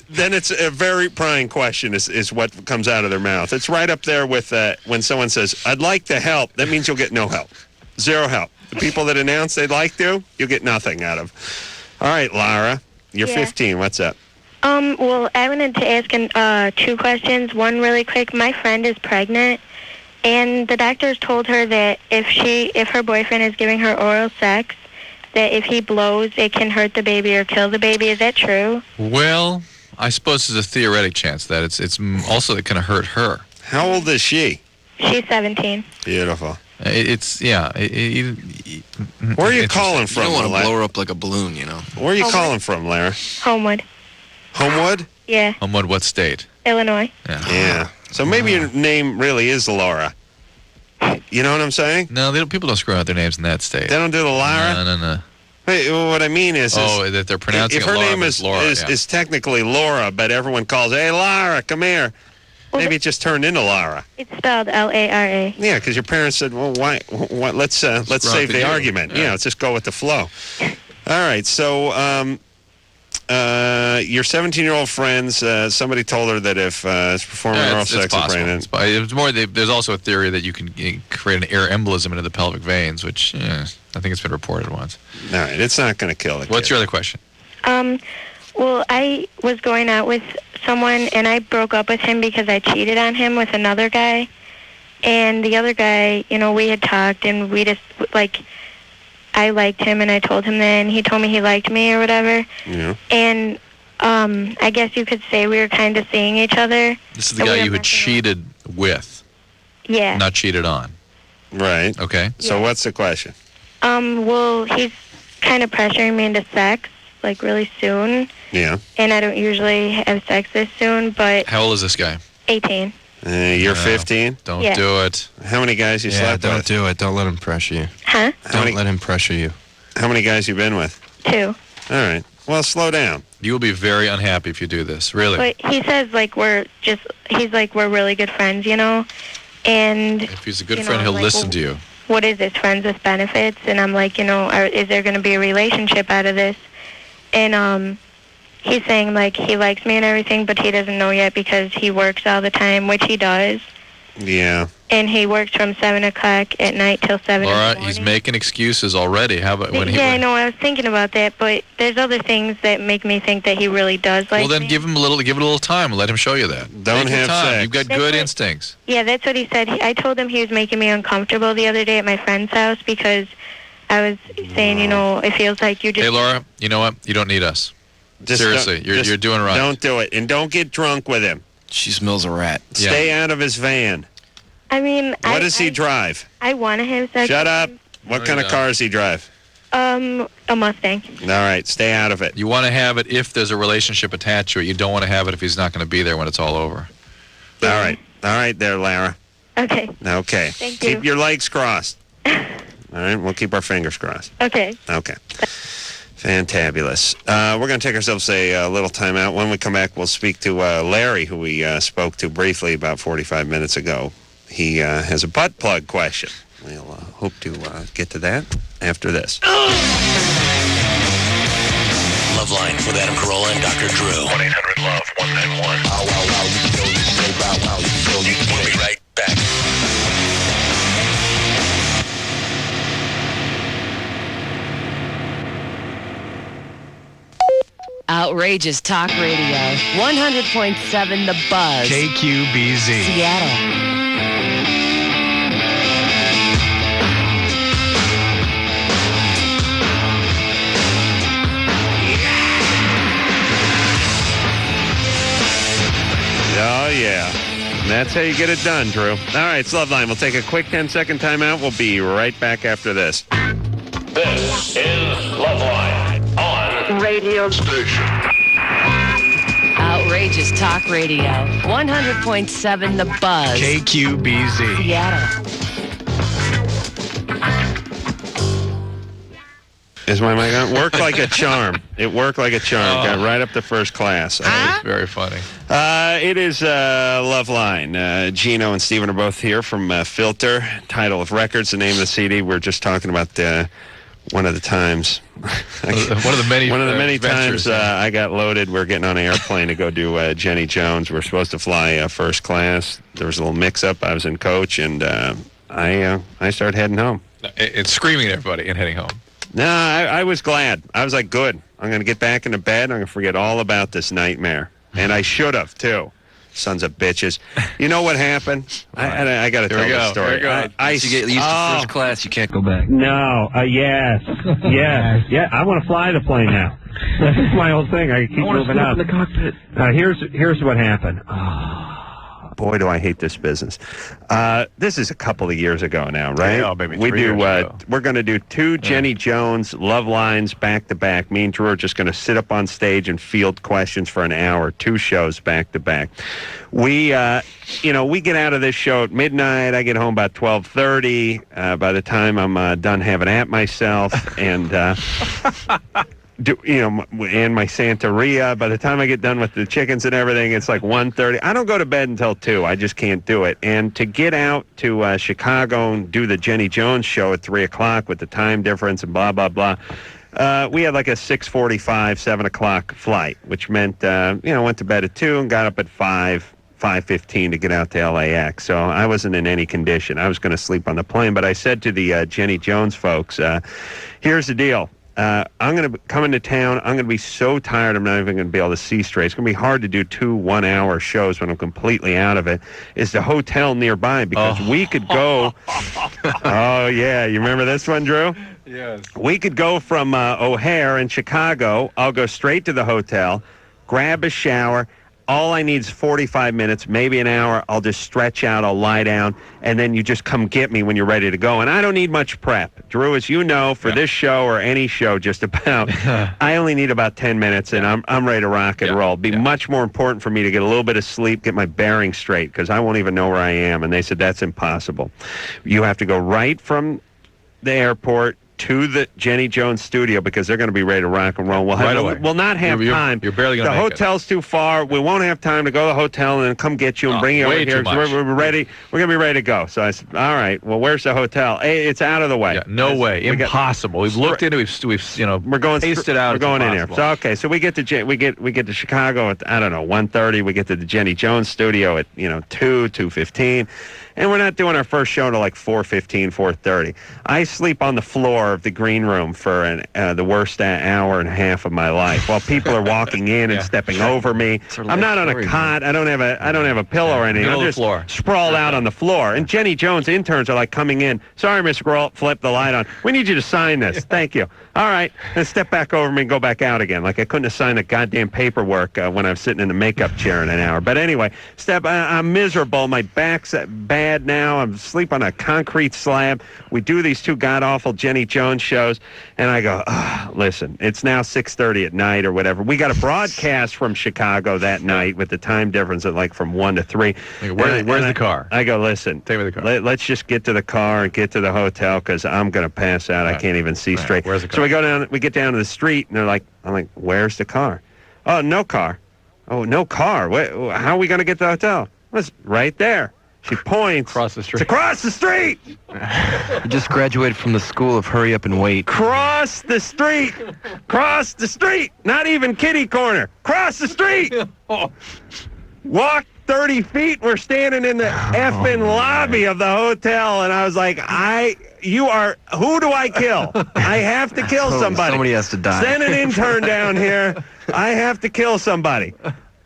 then it's a very prying question is what comes out of their mouth. It's right up there with when someone says, I'd like to help. That means you'll get no help. Zero help. The people that announce they'd like to, you'll get nothing out of. All right, Lara. You're 15. What's up? Well, I wanted to ask 2 questions. One really quick. My friend is pregnant, and the doctors told her that if her boyfriend is giving her oral sex, that if he blows, it can hurt the baby or kill the baby. Is that true? Well, I suppose there's a theoretic chance that it's also that can hurt her. How old is she? She's 17. Beautiful. Where are you calling from? You don't want to blow her up like a balloon, you know. Where are you calling from, Lara? Homewood. Homewood? Yeah. Homewood, what state? Illinois. Yeah. So maybe your name really is Laura. You know what I'm saying? No, people don't screw out their names in that state. They don't do the Lara? No. Hey, what I mean is that they're pronouncing if her it Laura, name is Laura, is technically Laura, but everyone calls, hey, Lara, come here. Maybe it just turned into Lara. It's spelled Lara. Yeah, because your parents said, well, why? Let's save the argument. Yeah, let's just go with the flow. All right, so your 17-year-old friends, somebody told her that if it's performing oral sex is pregnant. It's more. There's also a theory that you can create an air embolism into the pelvic veins, which I think it's been reported once. All right, it's not going to kill the What's kid. your other question? Well, I was going out with someone, and I broke up with him because I cheated on him with another guy. And the other guy, we had talked, and we just, I liked him, and I told him that, and he told me he liked me or whatever. Yeah. And I guess you could say we were kind of seeing each other. This is the guy you had cheated with. Yeah. Not cheated on. Right. Okay. So what's the question? Well, he's kind of pressuring me into sex, really soon. Yeah. And I don't usually have sex this soon, but... How old is this guy? 18. You're 15? Don't Yeah. do it. How many guys you slept don't with? do it. Don't let him pressure you. Huh? Don't let him pressure you. How many guys you been with? 2. All right. Well, slow down. You will be very unhappy if you do this. Really. But he says, we're really good friends, And... If he's a good friend, he'll listen to you. What is this, friends with benefits? And I'm like, is there going to be a relationship out of this? And he's saying, he likes me and everything, but he doesn't know yet because he works all the time, which he does. Yeah. And he works from 7 o'clock at night till 7 in the Laura, morning. he's making excuses already. How about when he... Yeah, I know. I was thinking about that, but there's other things that make me think that he really does like Well, then me. give it a little time and let him show you that. Don't Take your have time. sex. You've got That's good what- instincts. Yeah, that's what he said. I told him he was making me uncomfortable the other day at my friend's house because I was saying, it feels like you just... Hey, Laura, you know what? You don't need us. Just Seriously, don't- you're doing right. Don't do it. And don't get drunk with him. She smells a rat. Stay out of his van. I mean... What does he drive? I want to have sex. Shut with up. him. What kind of car does he drive? A Mustang. All right. Stay out of it. You want to have it if there's a relationship attached to it. You don't want to have it if he's not going to be there when it's all over. All right. All right there, Lara. Okay. Okay. Thank you. Keep your legs crossed. All right. We'll keep our fingers crossed. Okay. Okay. Fantabulous. We're going to take ourselves a little time out. When we come back, we'll speak to Larry, who we spoke to briefly about 45 minutes ago. He has a butt plug question. We'll hope to get to that after this. LoveLine with Adam Carolla and Dr. Drew. 1-800-LOVE-191. We'll be right back. Outrageous Talk Radio. 100.7 The Buzz. KQBZ. Seattle. Oh, yeah. That's how you get it done, Drew. All right, it's LoveLine. We'll take a quick 10-second timeout. We'll be right back after this. This is LoveLine on Radio Station. Outrageous Talk Radio. 100.7 The Buzz. KQBZ. Seattle. Is my mic on? Worked like a charm. It worked like a charm. Got right up to first class. That was very funny. It is LoveLine. Gino and Steven are both here from Filter. Title of Records, the name of the CD. We're just talking about one of the times. One of the many times ventures. I got loaded. We're getting on an airplane to go do Jenny Jones. We're supposed to fly first class. There was a little mix-up. I was in coach, and I started heading home. It's screaming at everybody and heading home. No, I was glad. I was like, good. I'm going to get back into bed. I'm going to forget all about this nightmare. And I should have, too. Sons of bitches. You know what happened? I got to tell the story. Here we go. Once you get used to first class, you can't go back. No. Yes. Yes. Yeah. I want to fly the plane now. That's my whole thing. I keep moving up. in the cockpit. Here's what happened. Boy, do I hate this business. This is a couple of years ago now, right? Yeah, maybe we 3 do. years ago. We're going to do 2 Jenny Jones Love Lines back to back. Me and Drew are just going to sit up on stage and field questions for an hour. 2 shows back to back. We get out of this show at midnight. I get home about 12:30. By the time I'm done having at myself and. And my Santeria. By the time I get done with the chickens and everything, it's like 1:30. I don't go to bed until 2. I just can't do it. And to get out to Chicago and do the Jenny Jones show at 3 o'clock with the time difference and blah, blah, blah, we had like a 6:45, 7 o'clock flight, which meant, went to bed at 2 and got up at 5:15 to get out to LAX. So I wasn't in any condition. I was going to sleep on the plane. But I said to the Jenny Jones folks, here's the deal. I'm going to come into town. I'm going to be so tired I'm not even going to be able to see straight. It's going to be hard to do 2 one-hour shows when I'm completely out of it. Is the hotel nearby? Because we could go. Oh, yeah. You remember this one, Drew? Yes. We could go from O'Hare in Chicago. I'll go straight to the hotel, grab a shower. All I need is 45 minutes, maybe an hour. I'll just stretch out. I'll lie down, and then you just come get me when you're ready to go. And I don't need much prep. Drew, as you know, for this show or any show just about, I only need about 10 minutes, and I'm ready to rock and roll. It'd be much more important for me to get a little bit of sleep, get my bearings straight, because I won't even know where I am. And they said, that's impossible. You have to go right from the airport to the Jenny Jones studio because they're going to be ready to rock and roll. We'll not have time. You're barely going to The make hotel's too far. We won't have time to go to the hotel and then come get you and bring you over way here. too much. We're ready. We're going to be ready to go. So I said, all right, well, where's the hotel? Hey, it's out of the way. Yeah, no way. Impossible. We've looked into it. We've we're going tasted out. We're going in here. So okay, so we get to Chicago at, I don't know, 1:30. We get to the Jenny Jones studio at 2:15. And we're not doing our first show until like 4:15, 4:30. I sleep on the floor of the green room for the worst hour and a half of my life while people are walking in and stepping over me. I'm not on a cot. I don't have a pillow or anything. I'm just sprawled out on the floor. And Jenny Jones interns are like coming in. Sorry, Mr. Grohl, flip the light on. We need you to sign this. Thank you. All right. And step back over me and go back out again. Like I couldn't have signed the goddamn paperwork when I was sitting in the makeup chair in an hour. But anyway, I'm miserable. My back's bad now. I'm asleep on a concrete slab. We do these 2 god-awful Jenny Jones shows, and I go, listen, it's now 6:30 at night or whatever. We got a broadcast from Chicago that night with the time difference at like from 1 to 3. Where's the car? I go, listen, take me the car. Let's just get to the car and get to the hotel because I'm going to pass out. I can't even see straight. Where's the car? So we get down to the street, and I'm like, where's the car? Oh, no car. Oh, no car. How are we going to get to the hotel? It's right there. She points. Across the street. It's across the street. You just graduated from the school of hurry up and wait. Cross the street. Cross the street. Not even kitty corner. Cross the street. Walk 30 feet. We're standing in the effing lobby of the hotel, and I was like, who do I kill? I have to kill somebody. Somebody has to die. Send an intern down here. I have to kill somebody.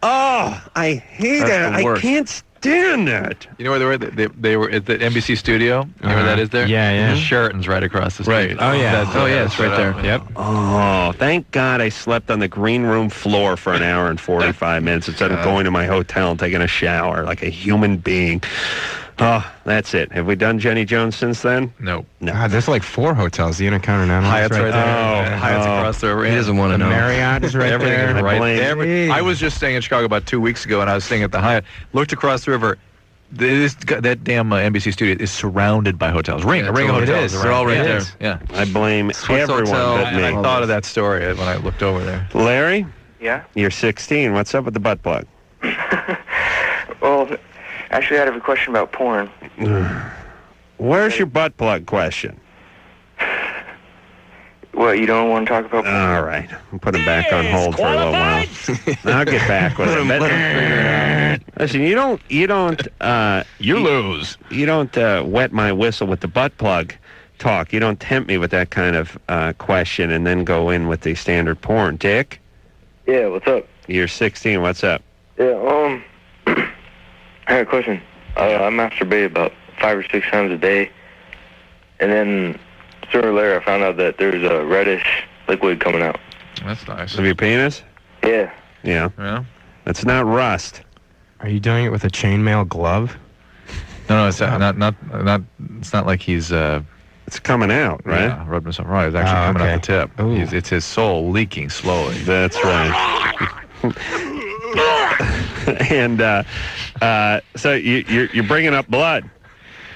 Oh, I hate it. I can't stand that. You know where they were? They were at the NBC studio. You know where that is there? Yeah. Sheraton's right across the street. Right. Oh, yeah. It's right there. Yep. Oh, thank God I slept on the green room floor for an hour and 45 minutes instead of going to my hotel and taking a shower like a human being. Oh, that's it. Have we done Jenny Jones since then? No. God, there's like 4 hotels. The Intercontinental. Hyatt's right there. Oh, Hyatt's across the river. He doesn't want to know. Marriott is right Everything there. is right. I was just staying in Chicago about 2 weeks ago, and I was staying at the Hyatt. Looked across the river. That damn NBC studio is surrounded by hotels. A ring of hotels. They're all right there. Yeah. I blame everyone but me. I thought of that story when I looked over there. Larry? Yeah? You're 16. What's up with the butt plug? Well, actually, I have a question about porn. Where's your butt plug question? What, you don't want to talk about porn? All right. I'm putting him back on hold for a little while. I'll get back with him. Listen, you lose. You don't wet my whistle with the butt plug talk. You don't tempt me with that kind of question and then go in with the standard porn. Dick? Yeah, what's up? You're 16. What's up? Yeah, I had a question. I masturbate about 5 or 6 times a day, and then sooner or later I found out that there's a reddish liquid coming out. That's nice. Of your penis? Yeah. Yeah. That's not rust. Are you doing it with a chainmail glove? No, it's not. It's not like he's. It's coming out, right? Yeah, rubbing something right. It's actually coming out the tip. It's his soul leaking slowly. That's right. And so you're bringing up blood.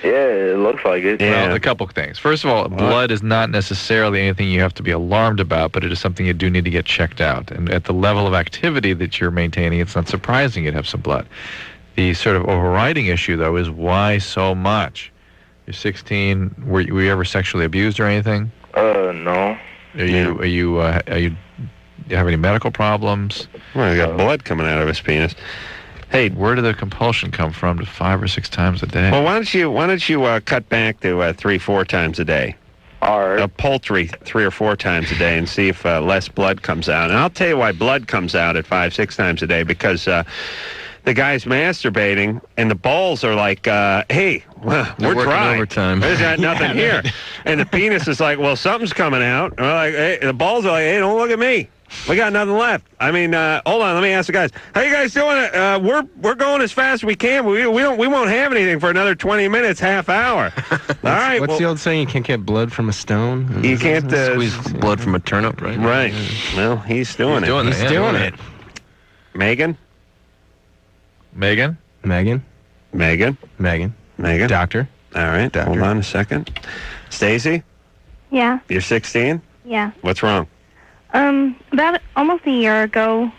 Yeah, it looks like it. Well, a couple of things. First of all, blood is not necessarily anything you have to be alarmed about, but it is something you do need to get checked out. And at the level of activity that you're maintaining, it's not surprising you'd have some blood. The sort of overriding issue, though, is why so much? You're 16. Were you ever sexually abused or anything? No. Do you have any medical problems? Well, he got blood coming out of his penis. Hey, where did the compulsion come from to 5 or 6 times a day? Well, why don't you cut back to 3-4 times a day? poultry 3 or 4 times a day and see if less blood comes out. And I'll tell you why blood comes out at 5, 6 times a day, because the guy's masturbating and the balls are like, hey, we're dry. Overtime. There's got nothing here. And the penis is like, well, something's coming out. And we're like, hey, the balls are like, hey, don't look at me. We got nothing left. I mean, hold on. Let me ask the guys. How you guys doing? We're going as fast as we can. We won't have anything for another 20 minutes, half hour. All right. What's the old saying? You can't get blood from a stone. You can't squeeze blood from a turnip, right? Right. Well, he's doing it. He's doing it. Megan. Megan. Doctor. All right. Doctor. Hold on a second. Stacy, Yeah. you're 16. Yeah. What's wrong? About almost a year ago,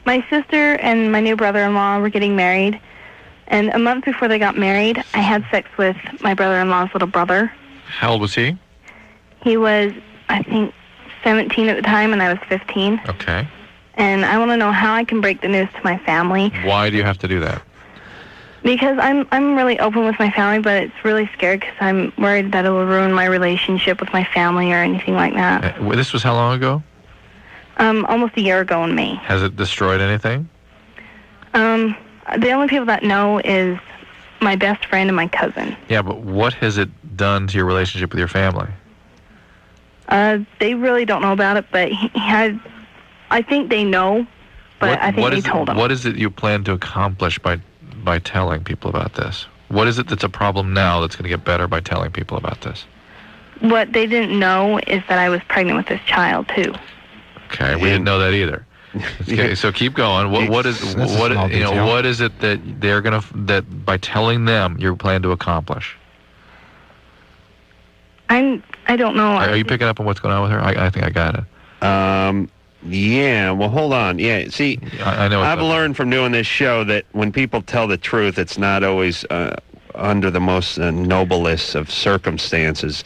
my sister and my new brother-in-law were getting married, and a month before they got married, I had sex with my brother-in-law's little brother. How old was he? He was, I think, 17 at the time, and I was 15. Okay. And I want to know how I can break the news to my family, Why do you have to do that? because I'm really open with my family, but it's really scared because I'm worried that it will ruin my relationship with my family or anything like that. This was how long ago? Almost a year ago in May. Has it destroyed anything? The only people that know is my best friend and my cousin. Yeah, but what has it done to your relationship with your family? They really don't know about it, but I think they know, but I think they told him. What is it you plan to accomplish by telling people about this? What is it that's a problem now that's going to get better by telling people about this? What they didn't know is that I was pregnant with this child too. Okay, we didn't know that either. Okay, so keep going. What is it that they're going to, that by telling them you plan to accomplish? I don't know. Are you picking up on what's going on with her? I think I got it. Yeah, well, hold on. Yeah, see, I know. I've learned from doing this show that when people tell the truth, it's not always under the most noblest of circumstances,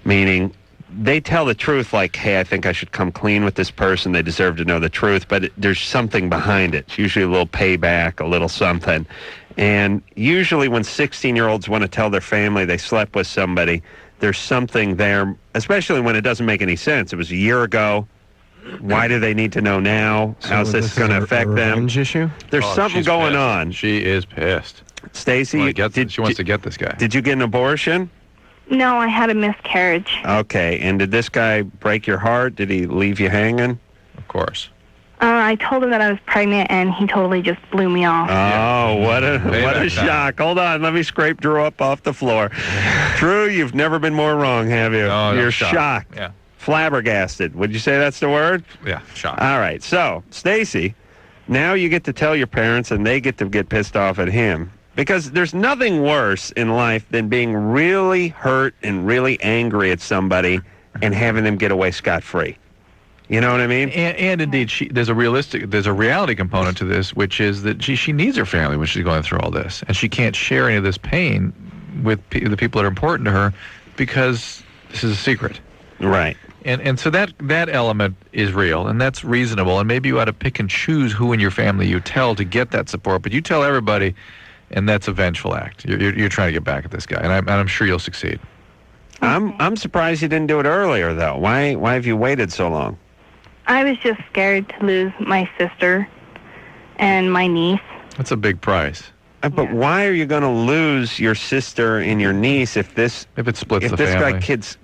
meaning they tell the truth like, hey, I think I should come clean with this person. They deserve to know the truth, but there's something behind it. It's usually a little payback, a little something. And usually when 16-year-olds want to tell their family they slept with somebody, there's something there, especially when it doesn't make any sense. It was a year ago. Why do they need to know now? How's this going to affect them? Issue? There's something going pissed. on. She is pissed. Stacy, she wants to get this guy. Did you get an abortion? No, I had a miscarriage. Okay, and did this guy break your heart? Did he leave you hanging? Of course. I told him that I was pregnant, and he totally just blew me off. Oh, what a shock. Hold on, let me scrape Drew up off the floor. Drew, you've never been more wrong, have you? No, You're shocked. shocked. Yeah. Flabbergasted. Would you say that's the word? Yeah, shocked. All right, so, Stacy, now you get to tell your parents, and they get to get pissed off at him. Because there's nothing worse in life than being really hurt and really angry at somebody and having them get away scot-free. You know what I mean? And indeed, there's a reality component to this, which is that she needs her family when she's going through all this, and she can't share any of this pain with the people that are important to her because this is a secret. Right. And so that element is real, and that's reasonable, and maybe you ought to pick and choose who in your family you tell to get that support, but you tell everybody, and that's a vengeful act. You're trying to get back at this guy, and I'm sure you'll succeed. I'm surprised you didn't do it earlier, though. Why have you waited so long? I was just scared to lose my sister and my niece. That's a big price. But why are you going to lose your sister and your niece if it splits the family? Guy kid's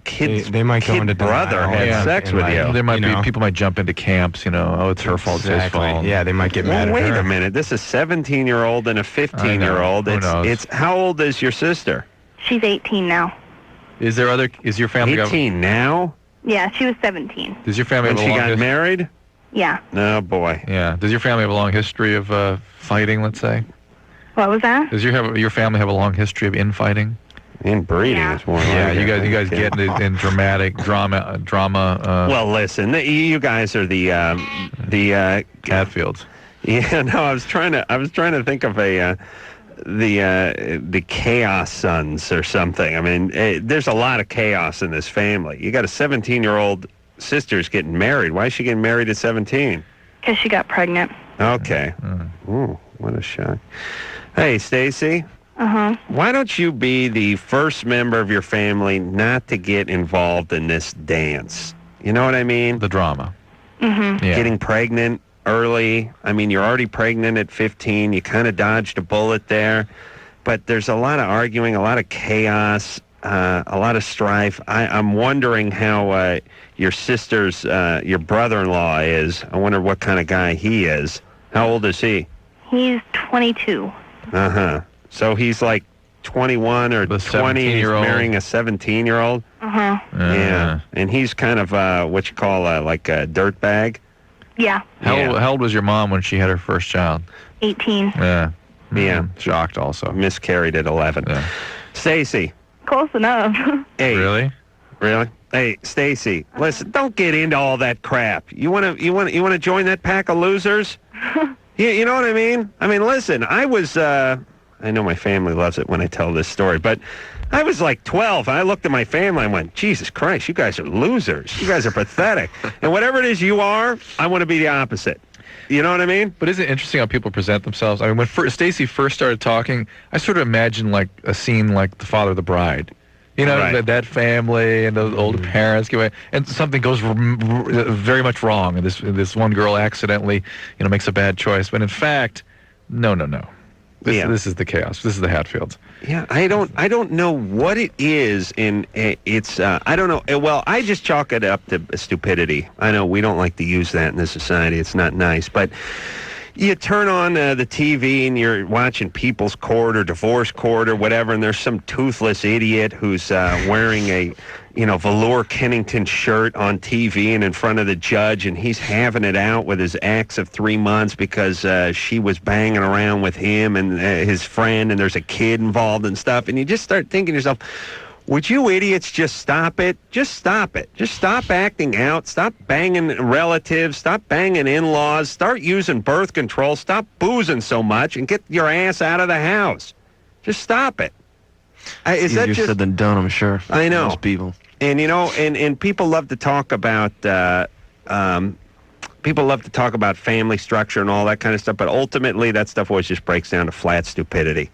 they might go into brother had sex with you? There might be people might jump into camps. Oh, it's her fault. It's his fault. Yeah, they might get mad at her. Wait a minute. This is a 17-year-old and a 15-year-old. Who knows? It's how old is your sister? She's 18 now. Is your family 18 now? Yeah, she was 17. Does your family when have a she long got married? Yeah. Oh boy. Yeah. Does your family have a long history of fighting? Let's say. What was that? Does your family have a long history of infighting? Inbreeding is more. Yeah, you guys get in drama. Well, listen, you guys are the Hatfields. Yeah, no, I was trying to think of the Chaos Sons or something. I mean, there's a lot of chaos in this family. You got a 17-year-old sister's getting married. Why is she getting married at 17? Because she got pregnant. Okay. Ooh, what a shock. Hey, Stacy. Why don't you be the first member of your family not to get involved in this dance? You know what I mean? The drama. Yeah. Getting pregnant early. I mean, you're already pregnant at 15. You kind of dodged a bullet there. But there's a lot of arguing, a lot of chaos, a lot of strife. I'm wondering how your sister's, your brother-in-law is. I wonder what kind of guy he is. How old is he? He's 22. So he's like 21 or 20. He's marrying a 17-year-old. Yeah. And he's kind of what you call like a dirtbag. Yeah. How old was your mom when she had her first child? 18. Yeah. Yeah. Shocked also. Miscarried at 11. Yeah. Stacy. Close enough. Hey. Really? Hey, Stacy, listen, don't get into all that crap. You want to join that pack of losers? You know what I mean? I mean, listen, I was I know my family loves it when I tell this story, but I was like 12, and I looked at my family and went, Jesus Christ, you guys are losers. You guys are pathetic. And whatever it is you are, I want to be the opposite. You know what I mean? But isn't it interesting how people present themselves? I mean, when Stacy first started talking, I sort of imagined like a scene like The Father of the Bride. You know, that family and the older parents give away, and something goes very much wrong, and this one girl accidentally, makes a bad choice. But in fact, no. This is the chaos. This is the Hatfields. Yeah, I don't know what it is, and it's I don't know. Well, I just chalk it up to stupidity. I know we don't like to use that in this society. It's not nice, but you turn on the TV and you're watching People's Court or Divorce Court or whatever, and there's some toothless idiot who's wearing a velour Kennington shirt on TV and in front of the judge, and he's having it out with his ex of 3 months because she was banging around with him and his friend, and there's a kid involved and stuff, and you just start thinking to yourself, would you idiots just stop it? Just stop it. Just stop acting out. Stop banging relatives. Stop banging in-laws. Start using birth control. Stop boozing so much and get your ass out of the house. Just stop it. It's easier said than done, I'm sure. I know. Most people. And and people love to talk about family structure and all that kind of stuff, but ultimately that stuff always just breaks down to flat stupidity.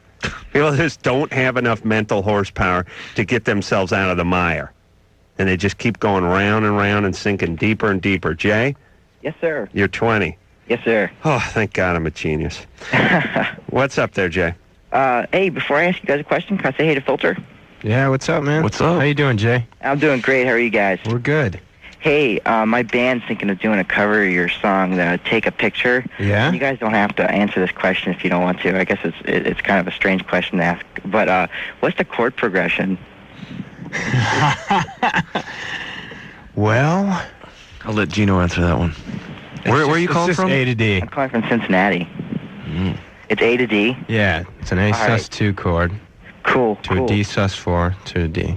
People just don't have enough mental horsepower to get themselves out of the mire. And they just keep going round and round and sinking deeper and deeper. Jay? Yes, sir. You're 20. Yes, sir. Oh, thank God I'm a genius. What's up there, Jay? Hey, before I ask you guys a question, can I say hey to Filter? Yeah, what's up, man? What's up? How you doing, Jay? I'm doing great. How are you guys? We're good. Hey, my band's thinking of doing a cover of your song, Take a Picture. Yeah? You guys don't have to answer this question if you don't want to. I guess it's kind of a strange question to ask. But what's the chord progression? Well, I'll let Gino answer that one. Where are you calling from? A to D. I'm calling from Cincinnati. It's A to D? Yeah, it's an A sus2 chord. Cool. To a D sus4 to a D.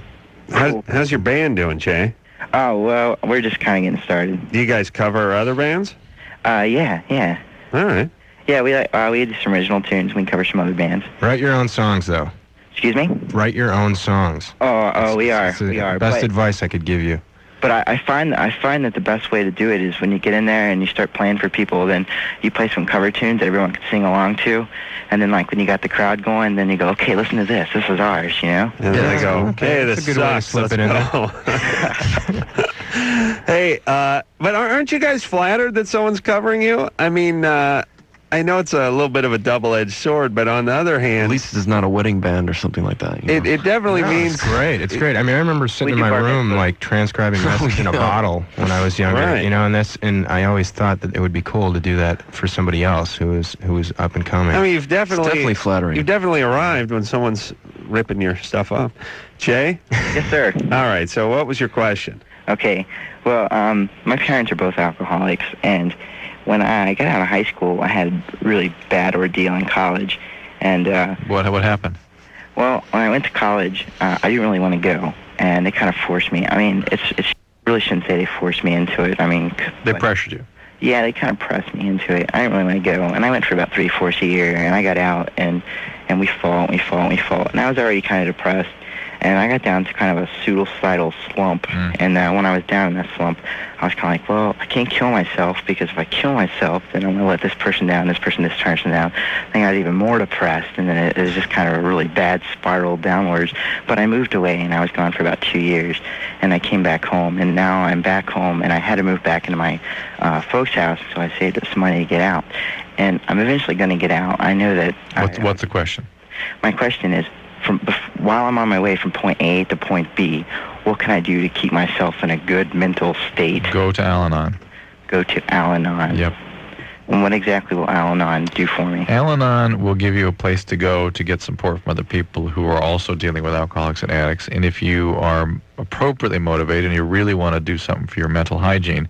How's your band doing, Jay? Oh, well, we're just kind of getting started. Do you guys cover other bands? Yeah. All right. Yeah, we do some original tunes. We can cover some other bands. Write your own songs, though. Excuse me? Write your own songs. We are. Best advice I could give you. But I find that the best way to do it is when you get in there and you start playing for people, then you play some cover tunes that everyone can sing along to, and then like when you got the crowd going, then you go, okay, listen to this. This is ours, And then they go, okay, this sucks. Let's go. Hey, but aren't you guys flattered that someone's covering you? I mean, I know it's a little bit of a double-edged sword, but on the other hand... At least it's not a wedding band or something like that. It definitely means... It's great. It's great. I mean, I remember sitting in my room, like, transcribing messages in a bottle when I was younger, and I always thought that it would be cool to do that for somebody else who was up and coming. I mean, it's definitely flattering. You've definitely arrived when someone's ripping your stuff up. Jay? Yes, sir. All right, so what was your question? Okay. Well, my parents are both alcoholics, and... when I got out of high school, I had a really bad ordeal in college, and what happened? Well, when I went to college, I didn't really want to go, and they kind of forced me. I mean, it's really shouldn't say they forced me into it. I mean, they pressured you. Yeah, they kind of pressed me into it. I didn't really want to go, and I went for about 3-4 a year, and I got out, and we fought, and I was already kind of depressed, And I got down to kind of a suicidal slump. And when I was down in that slump, I was kind of like, well, I can't kill myself, because if I kill myself, then I'm going to let this person down, this person down. I think I was even more depressed, and then it was just kind of a really bad spiral downwards. But I moved away, and I was gone for about 2 years, and I came back home, and now I'm back home, and I had to move back into my folks' house, so I saved up some money to get out. And I'm eventually going to get out. I know that... What's the question? My question is, while I'm on my way from point A to point B, what can I do to keep myself in a good mental state? Go to Al-Anon. Go to Al-Anon. Yep. And what exactly will Al-Anon do for me? Al-Anon will give you a place to go to get support from other people who are also dealing with alcoholics and addicts. And if you are appropriately motivated and you really want to do something for your mental hygiene,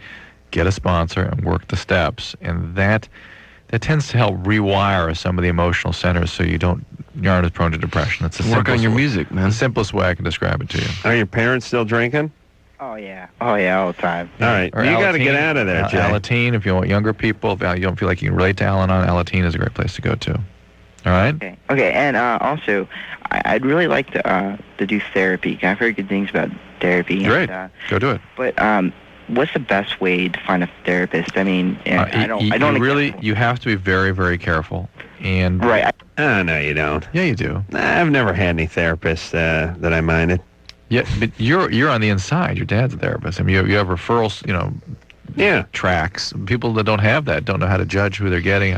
get a sponsor and work the steps. And that tends to help rewire some of the emotional centers so you aren't as prone to depression. It's Work on your music, man. The simplest way I can describe it to you. Are your parents still drinking? Oh, yeah, all the time. All right, Or you got to Alateen. get out of there, Jay. Alateen, if you want younger people, if you don't feel like you can relate to Al-Anon, Alateen is a great place to go to. All right? Okay, and also, I'd really like to do therapy. I've heard good things about therapy. Great, and, go do it. But what's the best way to find a therapist? I mean, I don't. You have to be very, very careful. And right. Oh, no, you don't. Yeah, you do. I've never had any therapists that I minded. Yeah, but you're on the inside. Your dad's a therapist. I mean, you have referrals, tracks. People that don't have that don't know how to judge who they're getting.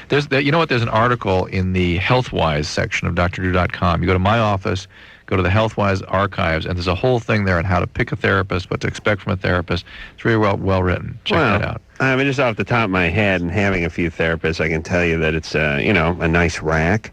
There's an article in the HealthWise section of drdrew.com. You go to my office, go to the HealthWise archives, and there's a whole thing there on how to pick a therapist, what to expect from a therapist. It's really well written. Check that out. I mean, just off the top of my head, and having a few therapists, I can tell you that it's a nice rack.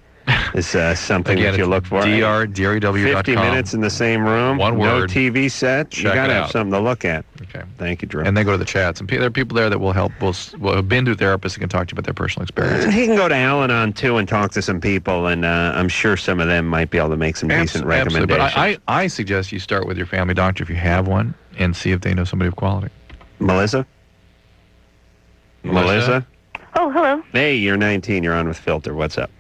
Is something Again, that you look for. DREW.com. 50 minutes in the same room. One no word. TV set. Check You got to it have out. something to look at. Okay. Thank you, Drew. And then go to the chats. And there are people there that will help. Will have been to therapists and can talk to you about their personal experience. He can go to Al-Anon, too, and talk to some people, and I'm sure some of them might be able to make some decent recommendations. Absolutely. But I suggest you start with your family doctor if you have one and see if they know somebody of quality. Melissa? Melissa? Oh, hello. Hey, you're 19. You're on with Filter. What's up?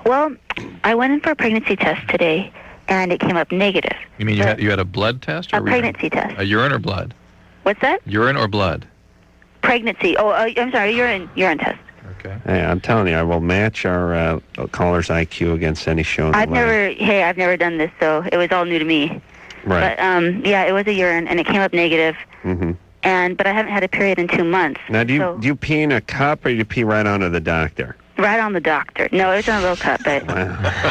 Well, I went in for a pregnancy test today, and it came up negative. You mean you had a blood test? Or A pregnancy test. A urine or blood? What's that? Urine or blood? Pregnancy. Oh, I'm sorry, urine test. Okay. Hey, I'm telling you, I will match our caller's IQ against any show in the land. I've never done this, so it was all new to me. Right. But, it was a urine, and it came up negative. Mm-hmm. But I haven't had a period in 2 months. Now, do you pee in a cup, or do you pee right onto the doctor? Right on the doctor. No, it was in a little cup, but...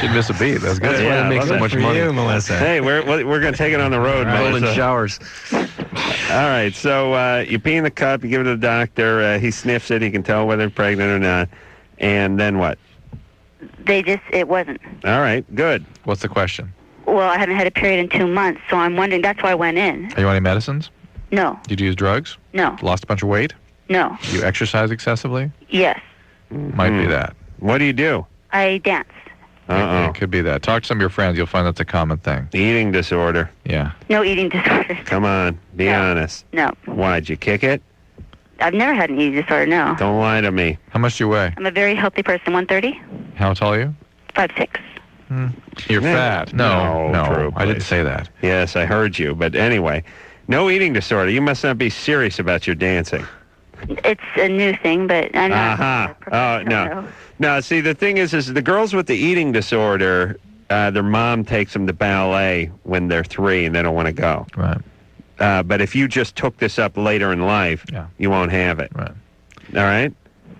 She'd miss a beat. That's good. That's why they make so much money. You, Melissa. Hey, we're going to take it on the road, Golden Melissa. showers. All right, so you pee in the cup, you give it to the doctor, he sniffs it, he can tell whether you're pregnant or not, and then what? It wasn't. All right, good. What's the question? Well, I haven't had a period in 2 months, so I'm wondering, that's why I went in. Are you on any medicines? No. Did you use drugs? No. Lost a bunch of weight? No. Do you exercise excessively? Yes. Might be that. What do you do? I dance. It could be that. Talk to some of your friends. You'll find that's a common thing. Eating disorder. Yeah. No eating disorder. Come on, be honest. No. Why'd you kick it? I've never had an eating disorder, no. Don't lie to me. How much do you weigh? I'm a very healthy person, 130, How tall are you? 5'6". You're fat. No, Drew, I didn't please. say that. Yes, I heard you. But anyway, no eating disorder. You must not be serious about your dancing. It's a new thing, but I'm not. Oh, no. No, see, the thing is the girls with the eating disorder, their mom takes them to ballet when they're 3 and they don't want to go. Right. But if you just took this up later in life, you won't have it. Right. All right?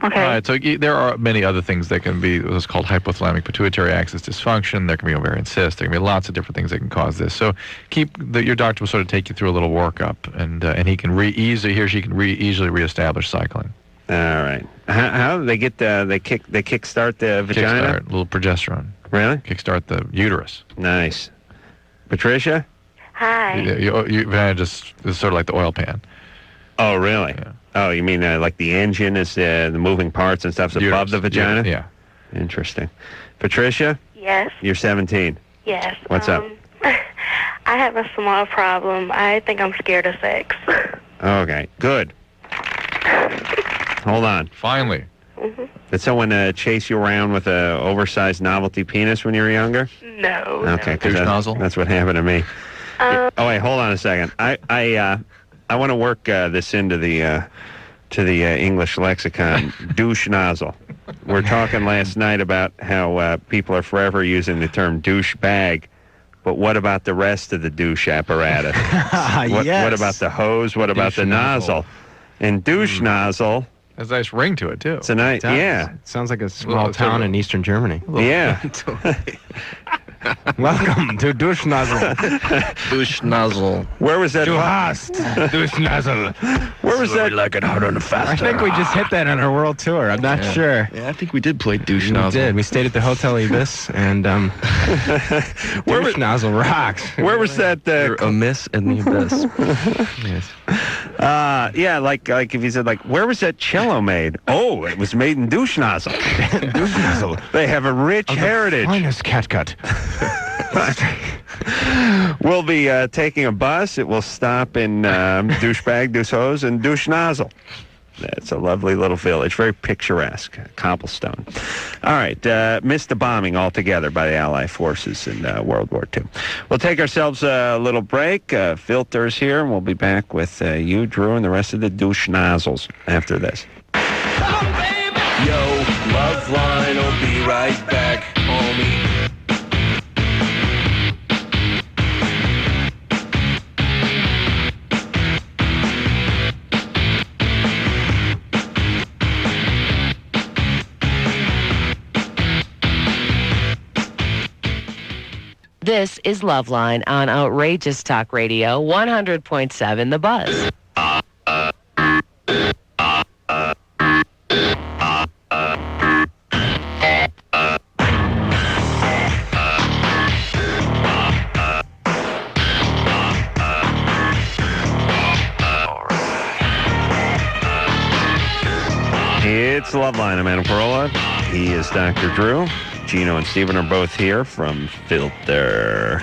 Okay. All right, so there are many other things that can be what's called hypothalamic pituitary axis dysfunction. There can be ovarian cysts. There can be lots of different things that can cause this. So your doctor will sort of take you through a little workup, and he can he or she can easily reestablish cycling. All right. How do they get they kickstart the vagina? Kickstart, a little progesterone. Really? Kickstart the uterus. Nice. Patricia? Hi. Your vagina just is sort of like the oil pan. Oh, really? Yeah. Oh, you mean like the engine is the moving parts and stuff's above the vagina? Yeah. Interesting. Patricia? Yes. You're 17. Yes. What's up? I have a small problem. I think I'm scared of sex. Okay, good. Hold on. Finally. Did someone chase you around with a oversized novelty penis when you were younger? No. Okay, because that's what happened to me. Oh wait, hold on a second. I want to work this into the English lexicon. Douche nozzle. We're talking last night about how people are forever using the term douche bag, but what about the rest of the douche apparatus? What about the hose? What about the nozzle? And douche nozzle. Has a nice ring to it too. It's a nice, yeah. It sounds like a small town in eastern Germany. Yeah. Welcome to Douche Nozzle. Douche nozzle. Where was that? Du hast Douche Nozzle. Where was that? Like it harder and faster. I think we just hit that on our world tour. I'm not sure. Yeah, I think we did play Douche We Nozzle. did. We stayed at the Hotel Ibis, and Douche Nozzle rocks. Where was that? You're a miss in the abyss. Yes. Yeah, like if you said where was that cello made? Oh, it was made in Douche Nozzle. Douche Nozzle. They have a rich heritage. Finest catgut. We'll be taking a bus. It will stop in Douchebag, Douche Hose, and Douche Nozzle. It's a lovely little village, very picturesque, cobblestone. All right, missed the bombing altogether by the Allied forces in World War II. We'll take ourselves a little break. Filters here, and we'll be back with you, Drew, and the rest of the douche nozzles after this. Yo, LoveLine will be right back, homie. This is LoveLine on Outrageous Talk Radio, 100.7 The Buzz. It's LoveLine. I'm Adam Carolla. He is Dr. Drew. Gino and Steven are both here from Filter.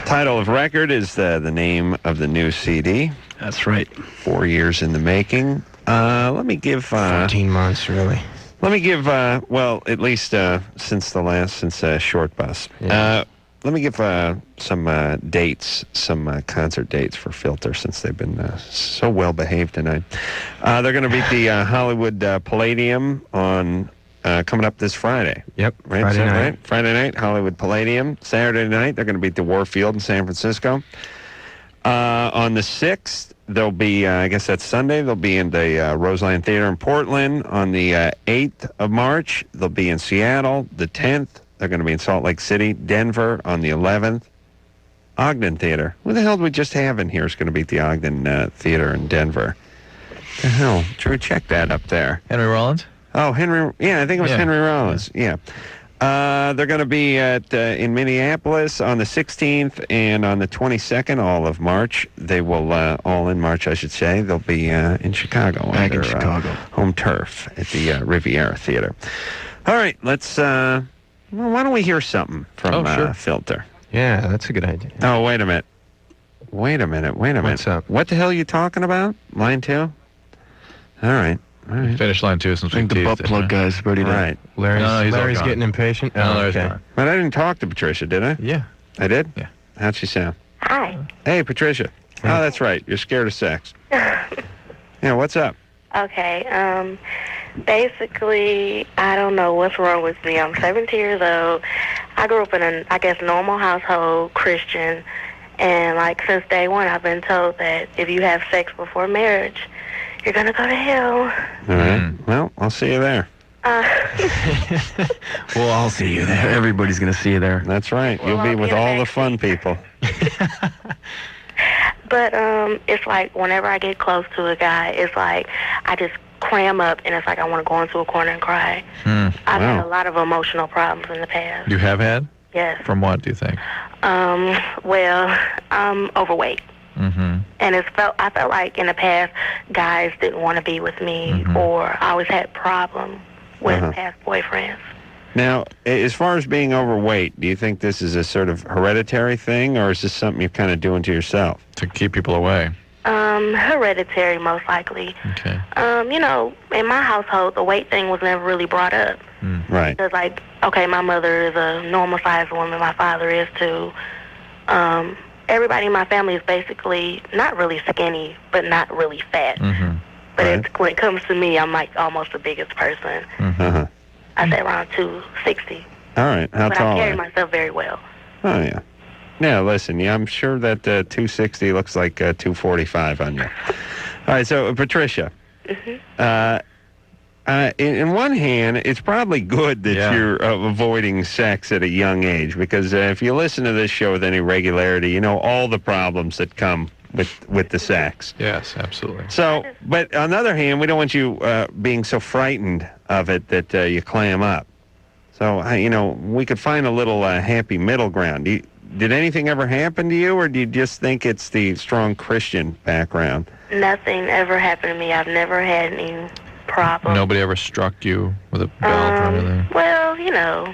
Title of record is the name of the new CD. That's right. 4 years in the making. Let me give... 14 months, really. Let me give, well, at least since Short Bus. Yeah. Let me give some dates, some concert dates for Filter since they've been so well behaved tonight. They're going to be at the Hollywood Palladium on... coming up this Friday. Yep, right? Friday night. Right? Friday night, Hollywood Palladium. Saturday night, they're going to be at the Warfield in San Francisco. On the 6th, they'll be, I guess that's Sunday, they'll be in the Roseland Theater in Portland. On the 8th of March, they'll be in Seattle. The 10th, they're going to be in Salt Lake City. Denver on the 11th. Ogden Theater. What the hell did we just have in here is going to be at the Ogden Theater in Denver? What the hell? Drew, check that up there. Henry Rollins? Oh, Henry. Yeah, I think it was Henry Rollins. Yeah. They're going to be in Minneapolis on the 16th and on the 22nd, all of March. They will, all in March, I should say. They'll be in Chicago. Back in Chicago. Home turf at the Riviera Theater. All right, let's, well, why don't we hear something from Filter? Yeah, that's a good idea. Oh, wait a minute. What's up? What the hell are you talking about? Line 2? All right. Finish line 2 since I think the butt plug guy's ready to... Right. Larry's getting impatient. Larry's okay. gone. But I didn't talk to Patricia, did I? Yeah. I did? Yeah. How'd she sound? Hi. Hey, Patricia. Oh, that's right. You're scared of sex. Yeah, what's up? Okay, basically, I don't know what's wrong with me. I'm 17 years old. I grew up in a, I guess, normal household, Christian, and, since day one, I've been told that if you have sex before marriage, you're going to go to hell. All right. Well, I'll see you there. Well, I'll see you there. Everybody's going to see you there. That's right. You'll be with all the fun people. But it's whenever I get close to a guy, it's I just clam up, and it's I want to go into a corner and cry. I've had a lot of emotional problems in the past. You have had? Yes. From what, do you think? Well, I'm overweight. Mm-hmm. And I felt like in the past, guys didn't want to be with me, or I always had problems with past boyfriends. Now, as far as being overweight, do you think this is a sort of hereditary thing, or is this something you're kind of doing to yourself? To keep people away. Hereditary, most likely. Okay. You know, in my household, the weight thing was never really brought up. Right. Because, like, okay, my mother is a normal-sized woman. My father is, too. Everybody in my family is basically not really skinny, but not really fat. But when it comes to me, I'm, like, almost the biggest person. Uh-huh. I say around 260. All right. How but tall I are carry you? myself very well. Oh, yeah. Yeah, listen, I'm sure that 260 looks like 245 on you. All right, so, Patricia. In one hand, it's probably good that you're avoiding sex at a young age, because if you listen to this show with any regularity, you know all the problems that come with the sex. Yes, absolutely. So, but on the other hand, we don't want you being so frightened of it that you clam up. So, we could find a little happy middle ground. Did anything ever happen to you, or do you just think it's the strong Christian background? Nothing ever happened to me. I've never had any problems. Nobody ever struck you with a belt or anything? Well, you know,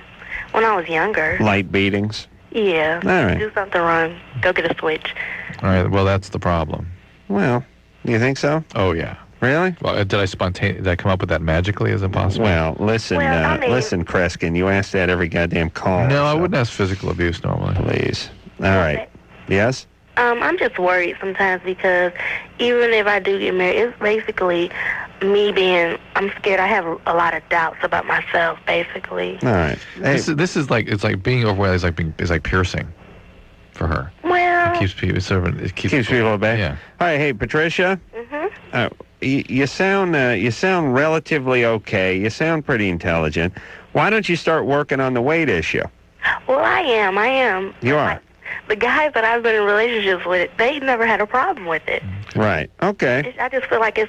when I was younger. Light beatings? Yeah. All right. Do something wrong. Go get a switch. All right, well, that's the problem. Well, you think so? Oh, yeah. Really? Well, did I come up with that magically? Is it possible? Well, listen, listen, Kreskin, you ask that every goddamn call. No, I wouldn't ask physical abuse normally. Please. All right. Yes? I'm just worried sometimes because even if I do get married, it's basically I'm scared. I have a lot of doubts about myself, basically. All right. Hey. This is like, it's like being overweight is like piercing for her. Well. It keeps people people at bay. Yeah. All right, hey, Patricia. You sound relatively okay. You sound pretty intelligent. Why don't you start working on the weight issue? Well, I am. You are. The guys that I've been in relationships with, they never had a problem with it. Right. Okay. I just feel like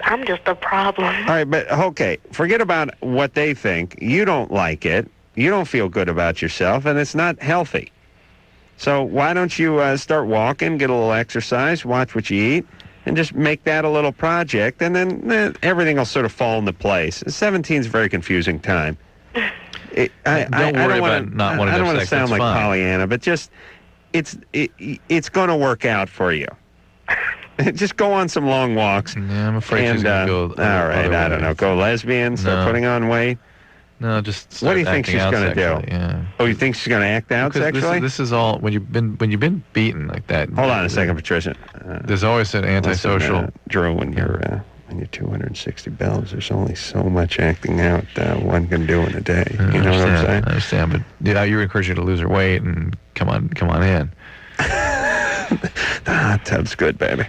I'm just a problem. All right, but okay, forget about what they think. You don't like it. You don't feel good about yourself, and it's not healthy. So why don't you start walking, get a little exercise, watch what you eat, and just make that a little project, and then everything will sort of fall into place. 17 is a very confusing time. I don't want to sound like Pollyanna, but just it's going to work out for you. Just go on some long walks. Yeah, I'm afraid she's going to go. All right, I don't know. Go lesbian, start putting on weight. No, just. What do you think she's going to do? Yeah. Oh, you think she's going to act out sexually? This is all when you've been beaten like that. Hold on a second, Patricia. There's always an antisocial. Listen, Drew, when you're 260 bells, there's only so much acting out one can do in a day. You know what I'm saying? I understand, but you encourage her to lose her weight and come on in. Hot tub's good, baby.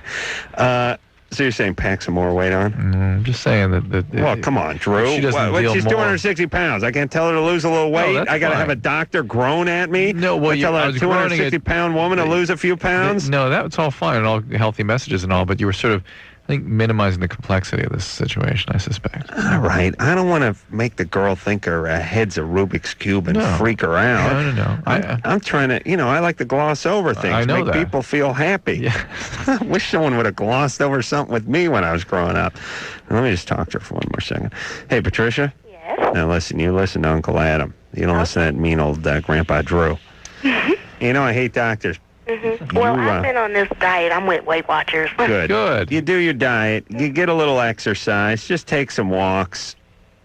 So you're saying pack some more weight on? I'm just saying that. Well, come on, Drew. She doesn't deal she's more. 260 pounds. I can't tell her to lose a little weight. I got to have a doctor groan at me. No, well, I tell a 260-pound woman to lose a few pounds. No, that's all fine and all healthy messages and all, but you were sort of, I think, minimizing the complexity of this situation, I suspect. All right. I don't want to make the girl think her head's a Rubik's Cube and freak her out. No. I'm trying to, I like to gloss over things. I know make people feel happy. Yeah. I wish someone would have glossed over something with me when I was growing up. Let me just talk to her for one more second. Hey, Patricia? Yes? Now, listen, you listen to Uncle Adam. You don't listen to that mean old Grandpa Drew. I hate doctors. Well, I've been on this diet. I'm with Weight Watchers. Good. You do your diet. You get a little exercise. Just take some walks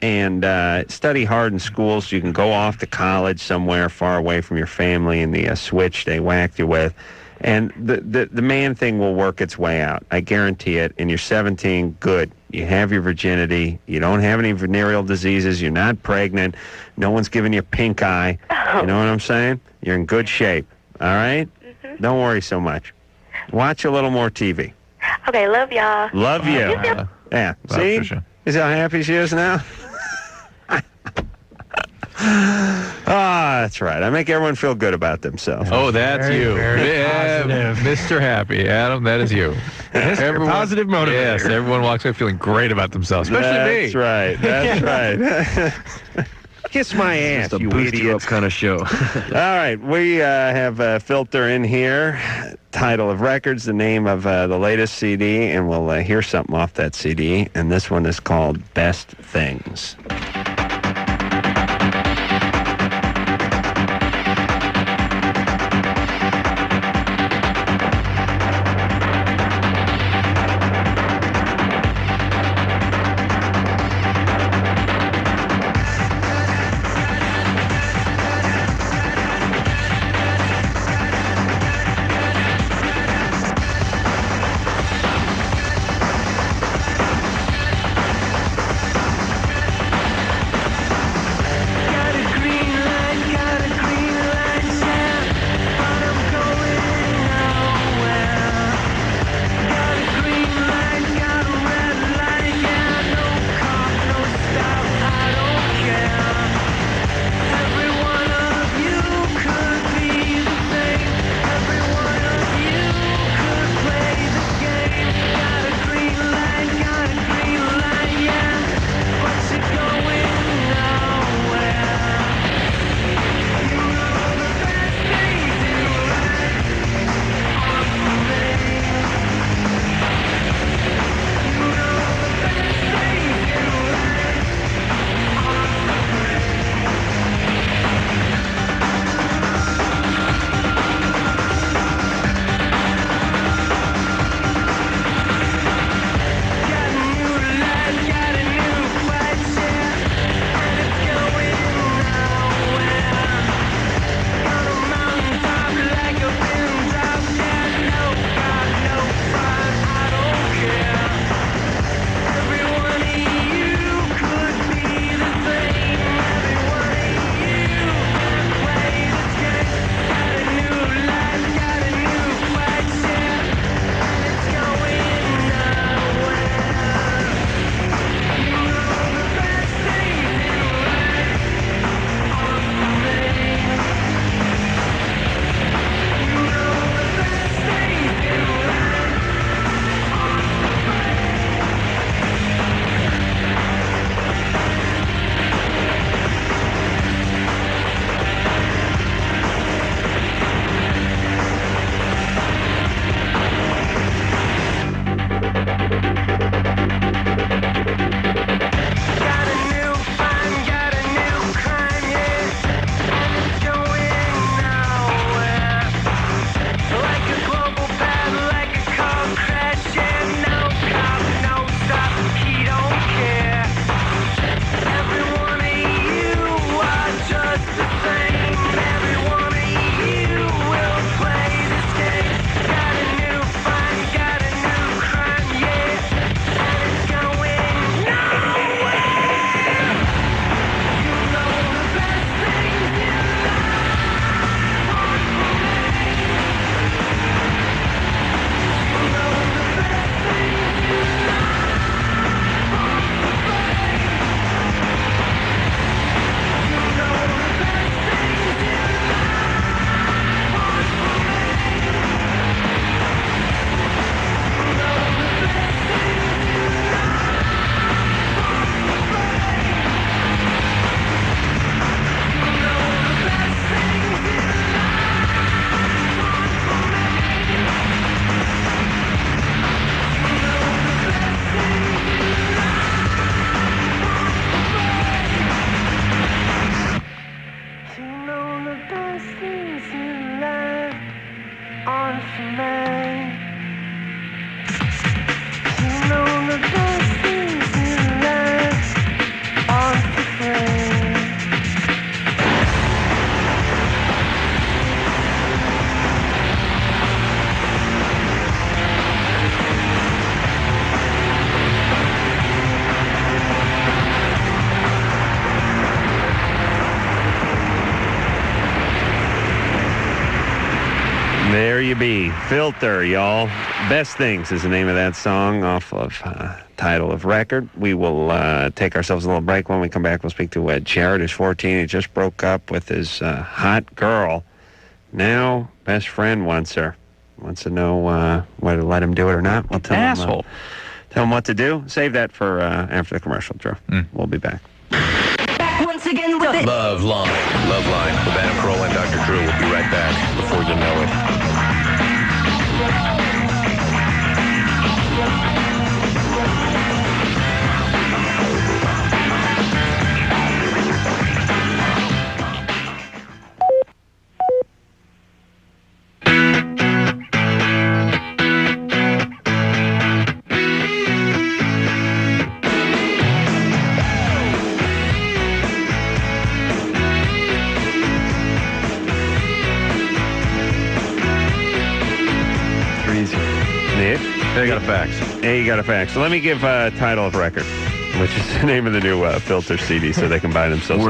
and study hard in school so you can go off to college somewhere far away from your family and the switch they whacked you with. And the man thing will work its way out. I guarantee it. And you're 17, good. You have your virginity. You don't have any venereal diseases. You're not pregnant. No one's giving you pink eye. You know what I'm saying? You're in good shape. All right? Don't worry so much. Watch a little more TV. Okay, love y'all. Love you. Yeah. See? Is how happy she is now? That's right. I make everyone feel good about themselves. Oh, that's you. Very Mr. Happy. Adam, that is you. Everyone, positive motivator. Yes, everyone walks away feeling great about themselves, especially me. That's right. That's right. Kiss my ass, Just a you boost you idiot. up kind of show. All right, we have a filter in here, title of records, the name of the latest CD, and we'll hear something off that CD, and this one is called Best Things. Filter, y'all. Best Things is the name of that song off of title of record. We will take ourselves a little break. When we come back, we'll speak to Jared, who's 14. He just broke up with his hot girl. Now, best friend wants her. Wants to know whether to let him do it or not. We'll tell him, tell him what to do. Save that for after the commercial, Drew. We'll be back. Back once again with it. LoveLine. LoveLine with Adam Carolla and Dr. Drew. We'll be right back before you know it. They got a fax. Hey, you got a fax. So let me give title of record, which is the name of the new Filter CD, so they can buy themselves. So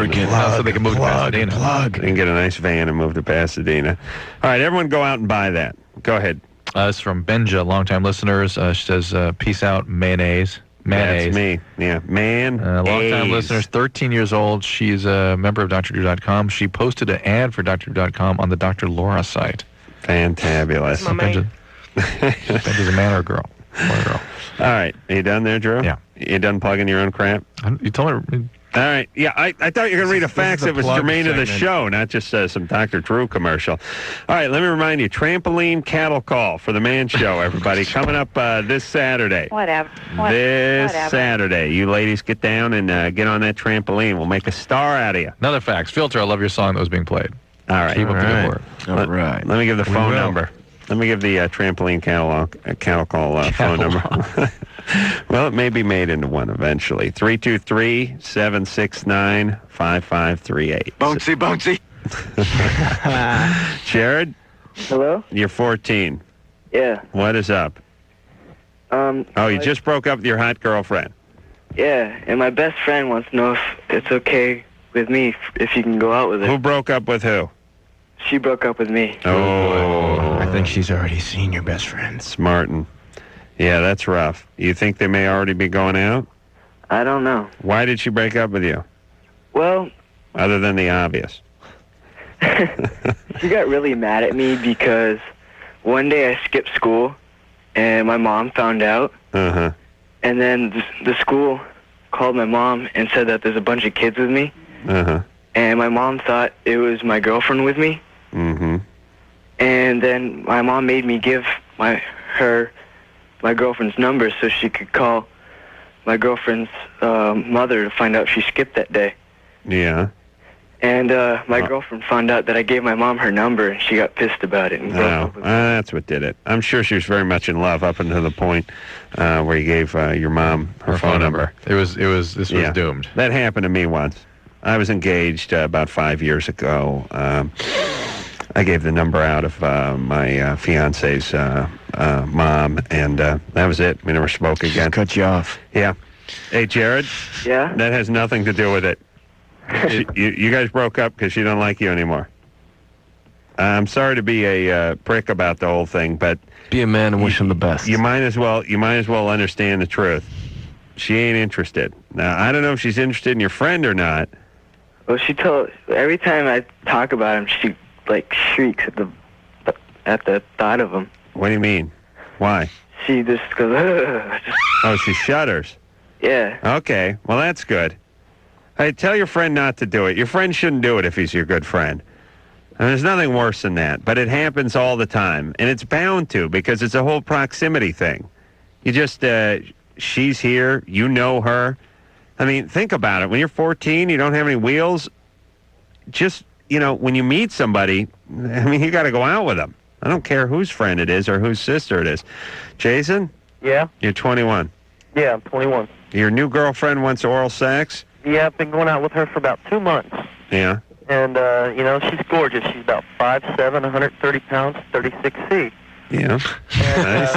they can move to Pasadena. They can get a nice van and move to Pasadena. All right, everyone go out and buy that. Go ahead. This is from Benja, longtime listeners. She says, peace out, mayonnaise. That's me. Yeah, longtime listeners, 13 years old. She's a member of DrDrew.com. She posted an ad for DrDrew.com on the Dr. Laura site. Fantabulous. Benja's a man or a girl? Boy or girl. All right. Are you done there, Drew? Yeah. You done plugging your own crap? You told me. All right. Yeah, I thought you were going to read a fax that was germane to the show, not just some Dr. Drew commercial. All right, let me remind you, trampoline cattle call for the Man Show, everybody, coming up this Saturday. Whatever. Saturday. You ladies get down and get on that trampoline. We'll make a star out of you. Another fax. Filter, I love your song that was being played. All right. Keep up the good work. All right. Let me give the phone number. Let me give the trampoline cattle call phone number. Well, it may be made into one eventually. 323-769-5538. Bouncy. Jared? Hello? You're 14. Yeah. What is up? You just broke up with your hot girlfriend. Yeah, and my best friend wants to know if it's okay with me if you can go out with her. Who broke up with who? She broke up with me. Oh. I think she's already seen your best friend. Smartin'. Yeah, that's rough. You think they may already be going out? I don't know. Why did she break up with you? Well... Other than the obvious. She got really mad at me because one day I skipped school and my mom found out. Uh-huh. And then the school called my mom and said that there's a bunch of kids with me. Uh-huh. And my mom thought it was my girlfriend with me. Mm-hmm. And then my mom made me give my girlfriend's number so she could call my girlfriend's mother to find out she skipped that day. Yeah. And my girlfriend found out that I gave my mom her number, and she got pissed about it. And broke up with me. That's what did it. I'm sure she was very much in love up until the point where you gave your mom her phone number. This was doomed. That happened to me once. I was engaged about 5 years ago. I gave the number out of my fiance's mom, and that was it. We never spoke again. Cut you off. Yeah. Hey, Jared? Yeah? That has nothing to do with it. You guys broke up because she don't like you anymore. I'm sorry to be a prick about the whole thing, but... Be a man and wish him the best. You might as well understand the truth. She ain't interested. Now, I don't know if she's interested in your friend or not. Well, every time I talk about him, she shrieks at the thought of him. What do you mean? Why? She just goes, ugh. Oh, she shudders. Yeah. Okay, well that's good. Hey, tell your friend not to do it. Your friend shouldn't do it if he's your good friend. And there's nothing worse than that, but it happens all the time, and it's bound to because it's a whole proximity thing. You just, she's here, you know her. I mean, think about it. When you're 14, you don't have any wheels. Just, when you meet somebody, I mean, you got to go out with them. I don't care whose friend it is or whose sister it is. Jason? Yeah? You're 21. Yeah, I'm 21. Your new girlfriend wants oral sex? Yeah, I've been going out with her for about 2 months. Yeah. And, she's gorgeous. She's about 5'7", 130 pounds, 36C. Yeah. Nice.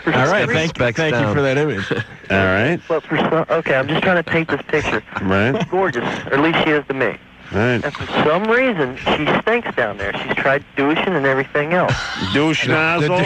All right, thank you for that image. All right. But okay, I'm just trying to paint this picture. Right. She's gorgeous, or at least she is to me. Right. And for some reason, she stinks down there. She's tried douching and everything else. Douche nozzle?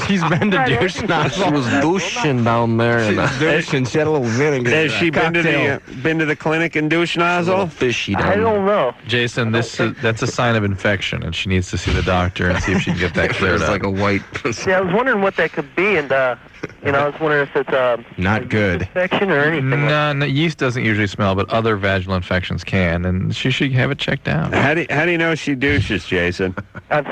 She's been to douche nozzle. She was douching down there. Douching. She had a little vinegar. Has she been to the clinic and douche nozzle? Fishy I don't know. Jason, that's a sign of infection, and she needs to see the doctor and see if she can get that cleared It's up. like a white. Yeah, I was wondering what that could be, and I was wondering if it's not good infection or anything. No, yeast doesn't usually smell, but other vaginal infections can, and she should have it checked out. How do you know she douches, Jason? I've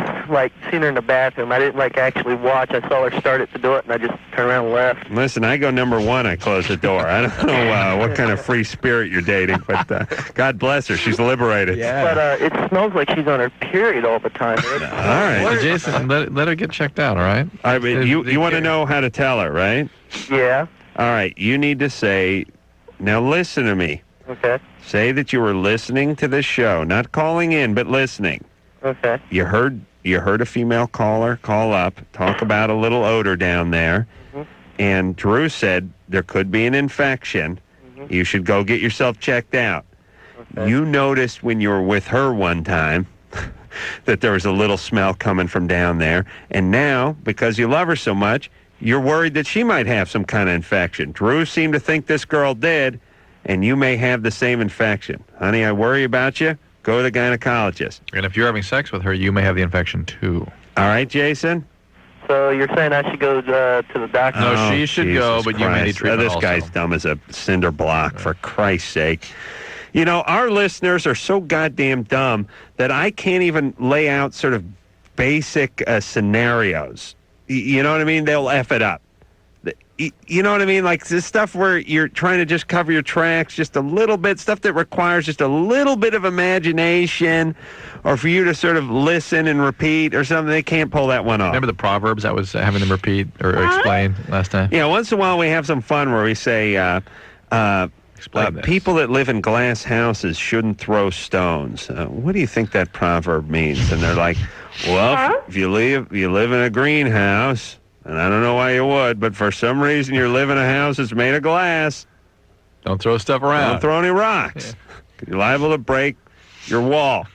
seen her in the bathroom. I didn't actually watch. I saw her start it to do it, and I just turned around and left. Listen, I go number one. I close the door. I don't know what kind of free spirit you're dating, but God bless her. She's liberated. Yeah. But it smells like she's on her period all the time. All right, Jason, let her get checked out. All right. All right, you want to know how to tell her, right? Yeah. All right, you need to say, now listen to me. Okay. Say that you were listening to the show, not calling in, but listening. Okay. You heard a female caller call up, talk about a little odor down there, and Drew said there could be an infection. You should go get yourself checked out. Okay. You noticed when you were with her one time that there was a little smell coming from down there, and now, because you love her so much, you're worried that she might have some kind of infection. Drew seemed to think this girl did, and you may have the same infection. Honey, I worry about you. Go to the gynecologist. And if you're having sex with her, you may have the infection too. All right, Jason? So you're saying I should go to the doctor? No, she should go, but you may need treatment This also. guy's dumb as a cinder block, for Christ's sake. You know, our listeners are so goddamn dumb that I can't even lay out sort of basic scenarios. You know what I mean? They'll F it up. You know what I mean? Like this stuff where you're trying to just cover your tracks just a little bit, stuff that requires just a little bit of imagination, or for you to sort of listen and repeat or something. They can't pull that one off. Remember the proverbs I was having them repeat or explain last time? Yeah, once in a while we have some fun where we say, people that live in glass houses shouldn't throw stones. What do you think that proverb means? And they're like, well, if you live in a greenhouse, and I don't know why you would, but for some reason you're living in a house that's made of glass. Don't throw stuff around. Don't throw any rocks. Yeah. You're liable to break your wall.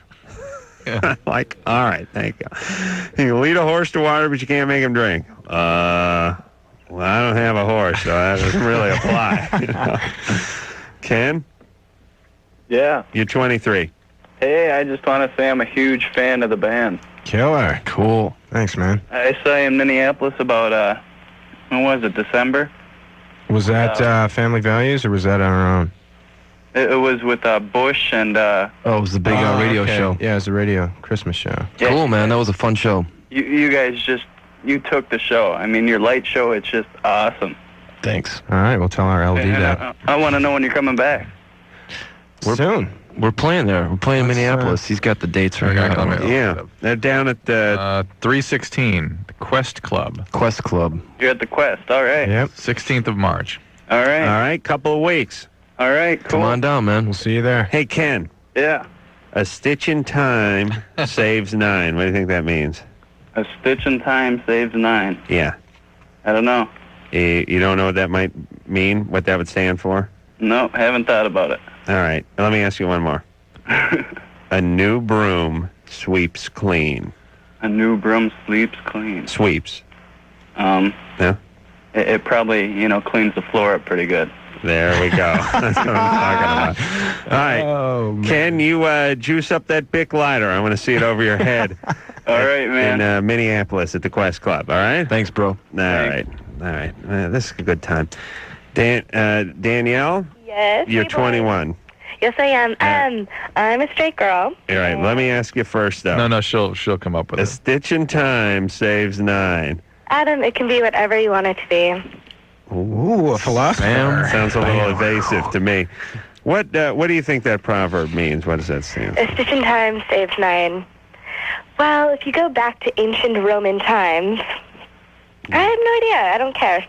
Yeah. Like, all right, thank you. You can lead a horse to water, but you can't make him drink. Well, I don't have a horse, so that doesn't really apply. You know? Ken? Yeah. You're 23. Hey, I just want to say I'm a huge fan of the band. Killer. Cool. Thanks, man. I saw you in Minneapolis about, when was it, December? Was that Family Values, or was that on our own? It was with Bush and... it was the big radio show. Yeah, it was a radio Christmas show. Yeah. Cool, man. That was a fun show. You guys you took the show. I mean, your light show, it's just awesome. Thanks. All right, we'll tell our LD that. I want to know when you're coming back. Soon. We're playing there. We're playing in Minneapolis. He's got the dates right now. Yeah, they're down at the 316, the Quest Club. Quest Club. You're at the Quest. All right. Yep. 16th of March. All right. All right, couple of weeks. All right, cool. Come on down, man. We'll see you there. Hey, Ken. Yeah. A stitch in time saves 9. What do you think that means? A stitch in time saves 9. Yeah. I don't know. You don't know what that might mean? What that would stand for? No, haven't thought about it. All right. Let me ask you one more. A new broom sweeps clean. A new broom sweeps clean. Sweeps. Yeah. It probably, cleans the floor up pretty good. There we go. That's what I'm talking about. All right. Oh, man. Can you juice up that Bic lighter? I want to see it over your head. All right, man. In Minneapolis at the Quest Club. All right? Thanks, bro. All right. This is a good time. Danielle? Yes. You're hey, boy. 21. Yes, I am. I'm a straight girl. All right. Let me ask you first, though. No, she'll come up with A it. stitch in time saves 9. Adam, it can be whatever you want it to be. Ooh, a philosopher. Sounds a little evasive to me. What do you think that proverb means? What does that stand for? A stitch in time saves 9. Well, if you go back to ancient Roman times, I have no idea. I don't care.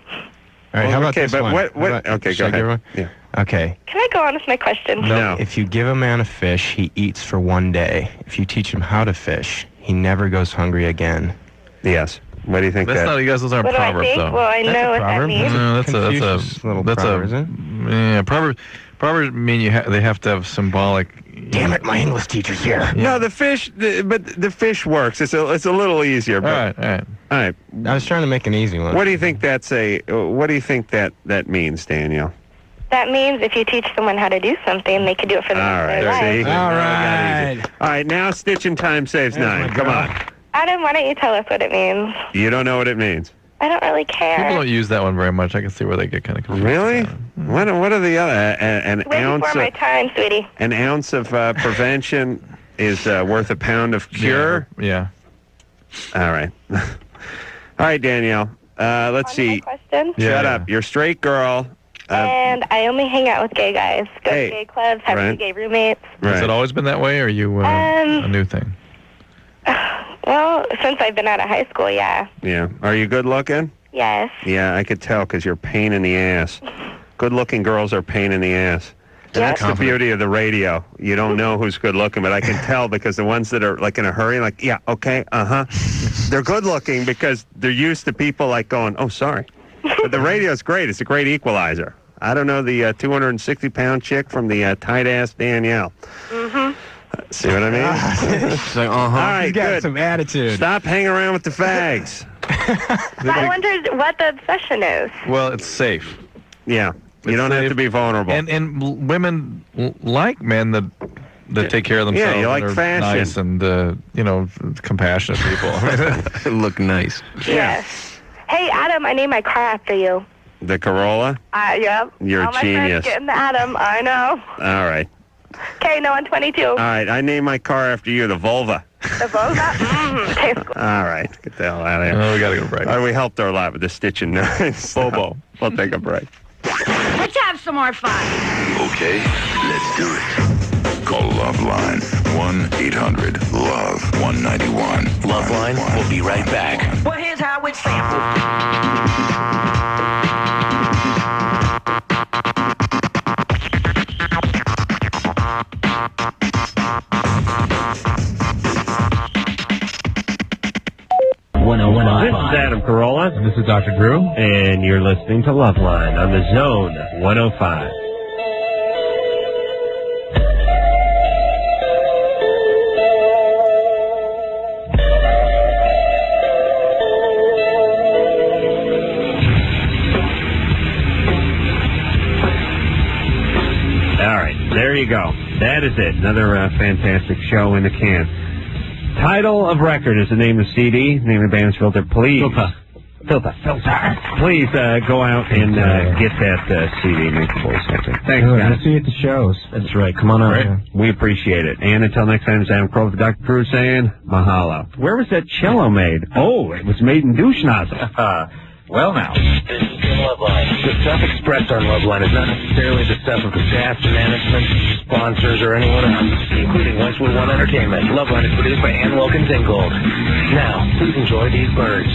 All right, how about okay, this but one? Okay, Should go I give ahead. one? Yeah. Okay. Can I go on with my question? No. If you give a man a fish, he eats for one day. If you teach him how to fish, he never goes hungry again. Yes. What do you think That's that? not, you guys, those aren't What do I proverbs, think? though. Well, I know what that proverb. means. No, that's Confucius little proverb, isn't it? Proverbs mean Proverbs mean they have to have symbolic Damn it, my English teacher's here. No, the fish, but the fish works. It's a little easier. But, All right. All right. I was trying to make an easy one. What do you think what do you think that means, Danielle? That means if you teach someone how to do something, they can do it for the rest of their life. See? All right. All right, now stitching time saves 9. Come on. Adam, why don't you tell us what it means? You don't know what it means. I don't really care. People don't use that one very much. I can see where they get kind of confused. Really? What are the other an Way ounce before my time, sweetie. An ounce of prevention is worth a pound of cure? Yeah. All right. All right, Danielle. Let's see. Question? Shut up. You're a straight girl. And I only hang out with gay guys. Go Hey, to gay clubs, have right. two gay roommates. Has it always been that way, or are you a new thing? Well, since I've been out of high school, yeah. Yeah. Are you good looking? Yes. Yeah, I could tell because you're a pain in the ass. Good-looking girls are a pain in the ass. And that's the beauty of the radio. You don't know who's good-looking, but I can tell because the ones that are like in a hurry, like, yeah, okay, they're good-looking because they're used to people like going, oh, sorry. But the radio's great. It's a great equalizer. I don't know the 260-pound chick from the tight-ass Danielle. Mm-hmm. See what I mean? She's like, All right, He's got good. some attitude. Stop hanging around with the fags. I wondered what the obsession is. Well, it's safe. Yeah. You don't have to be vulnerable. And women like men that take care of themselves. Yeah, you like and are fashion. nice and compassionate people. Look nice. Yes. Hey, Adam, I named my car after you. The Corolla? Yep. You're a All my genius. friends getting the Adam. I know. All right. Okay, no, I'm 22. All right, I named my car after you, the Volva. The Volga? Tastes good. All right, get the hell out of here. Oh, we got to go break. All right, we helped her a lot with the stitching noise. Bobo. We'll take a break. Let's have some more fun. Okay, let's do it. Call LoveLine 1-800-LOVE-191. LoveLine will be right back. Well, here's how it's sampled. This is Adam Carolla. This is Dr. Drew. And you're listening to LoveLine on the Zone 105. All right, there you go. That is it. Another fantastic show in the can. Title of Record is the name of the CD. The name of the band is Filter. Please. Filter. Please go out and get that CD. Make the boys happy. Thanks, guys. We'll see you at the shows. That's right. Come on out. Right. We appreciate it. And until next time, it's Adam Crow with Dr. Drew saying mahalo. Where was that cello made? Oh, it was made in Douche-Nozzle. Well, now, this is LoveLine. The stuff expressed on LoveLine is not necessarily the stuff of the staff, management, sponsors, or anyone else, including Westwood One Entertainment. LoveLine is produced by Ann Wilkins Ingold. Now, please enjoy these birds.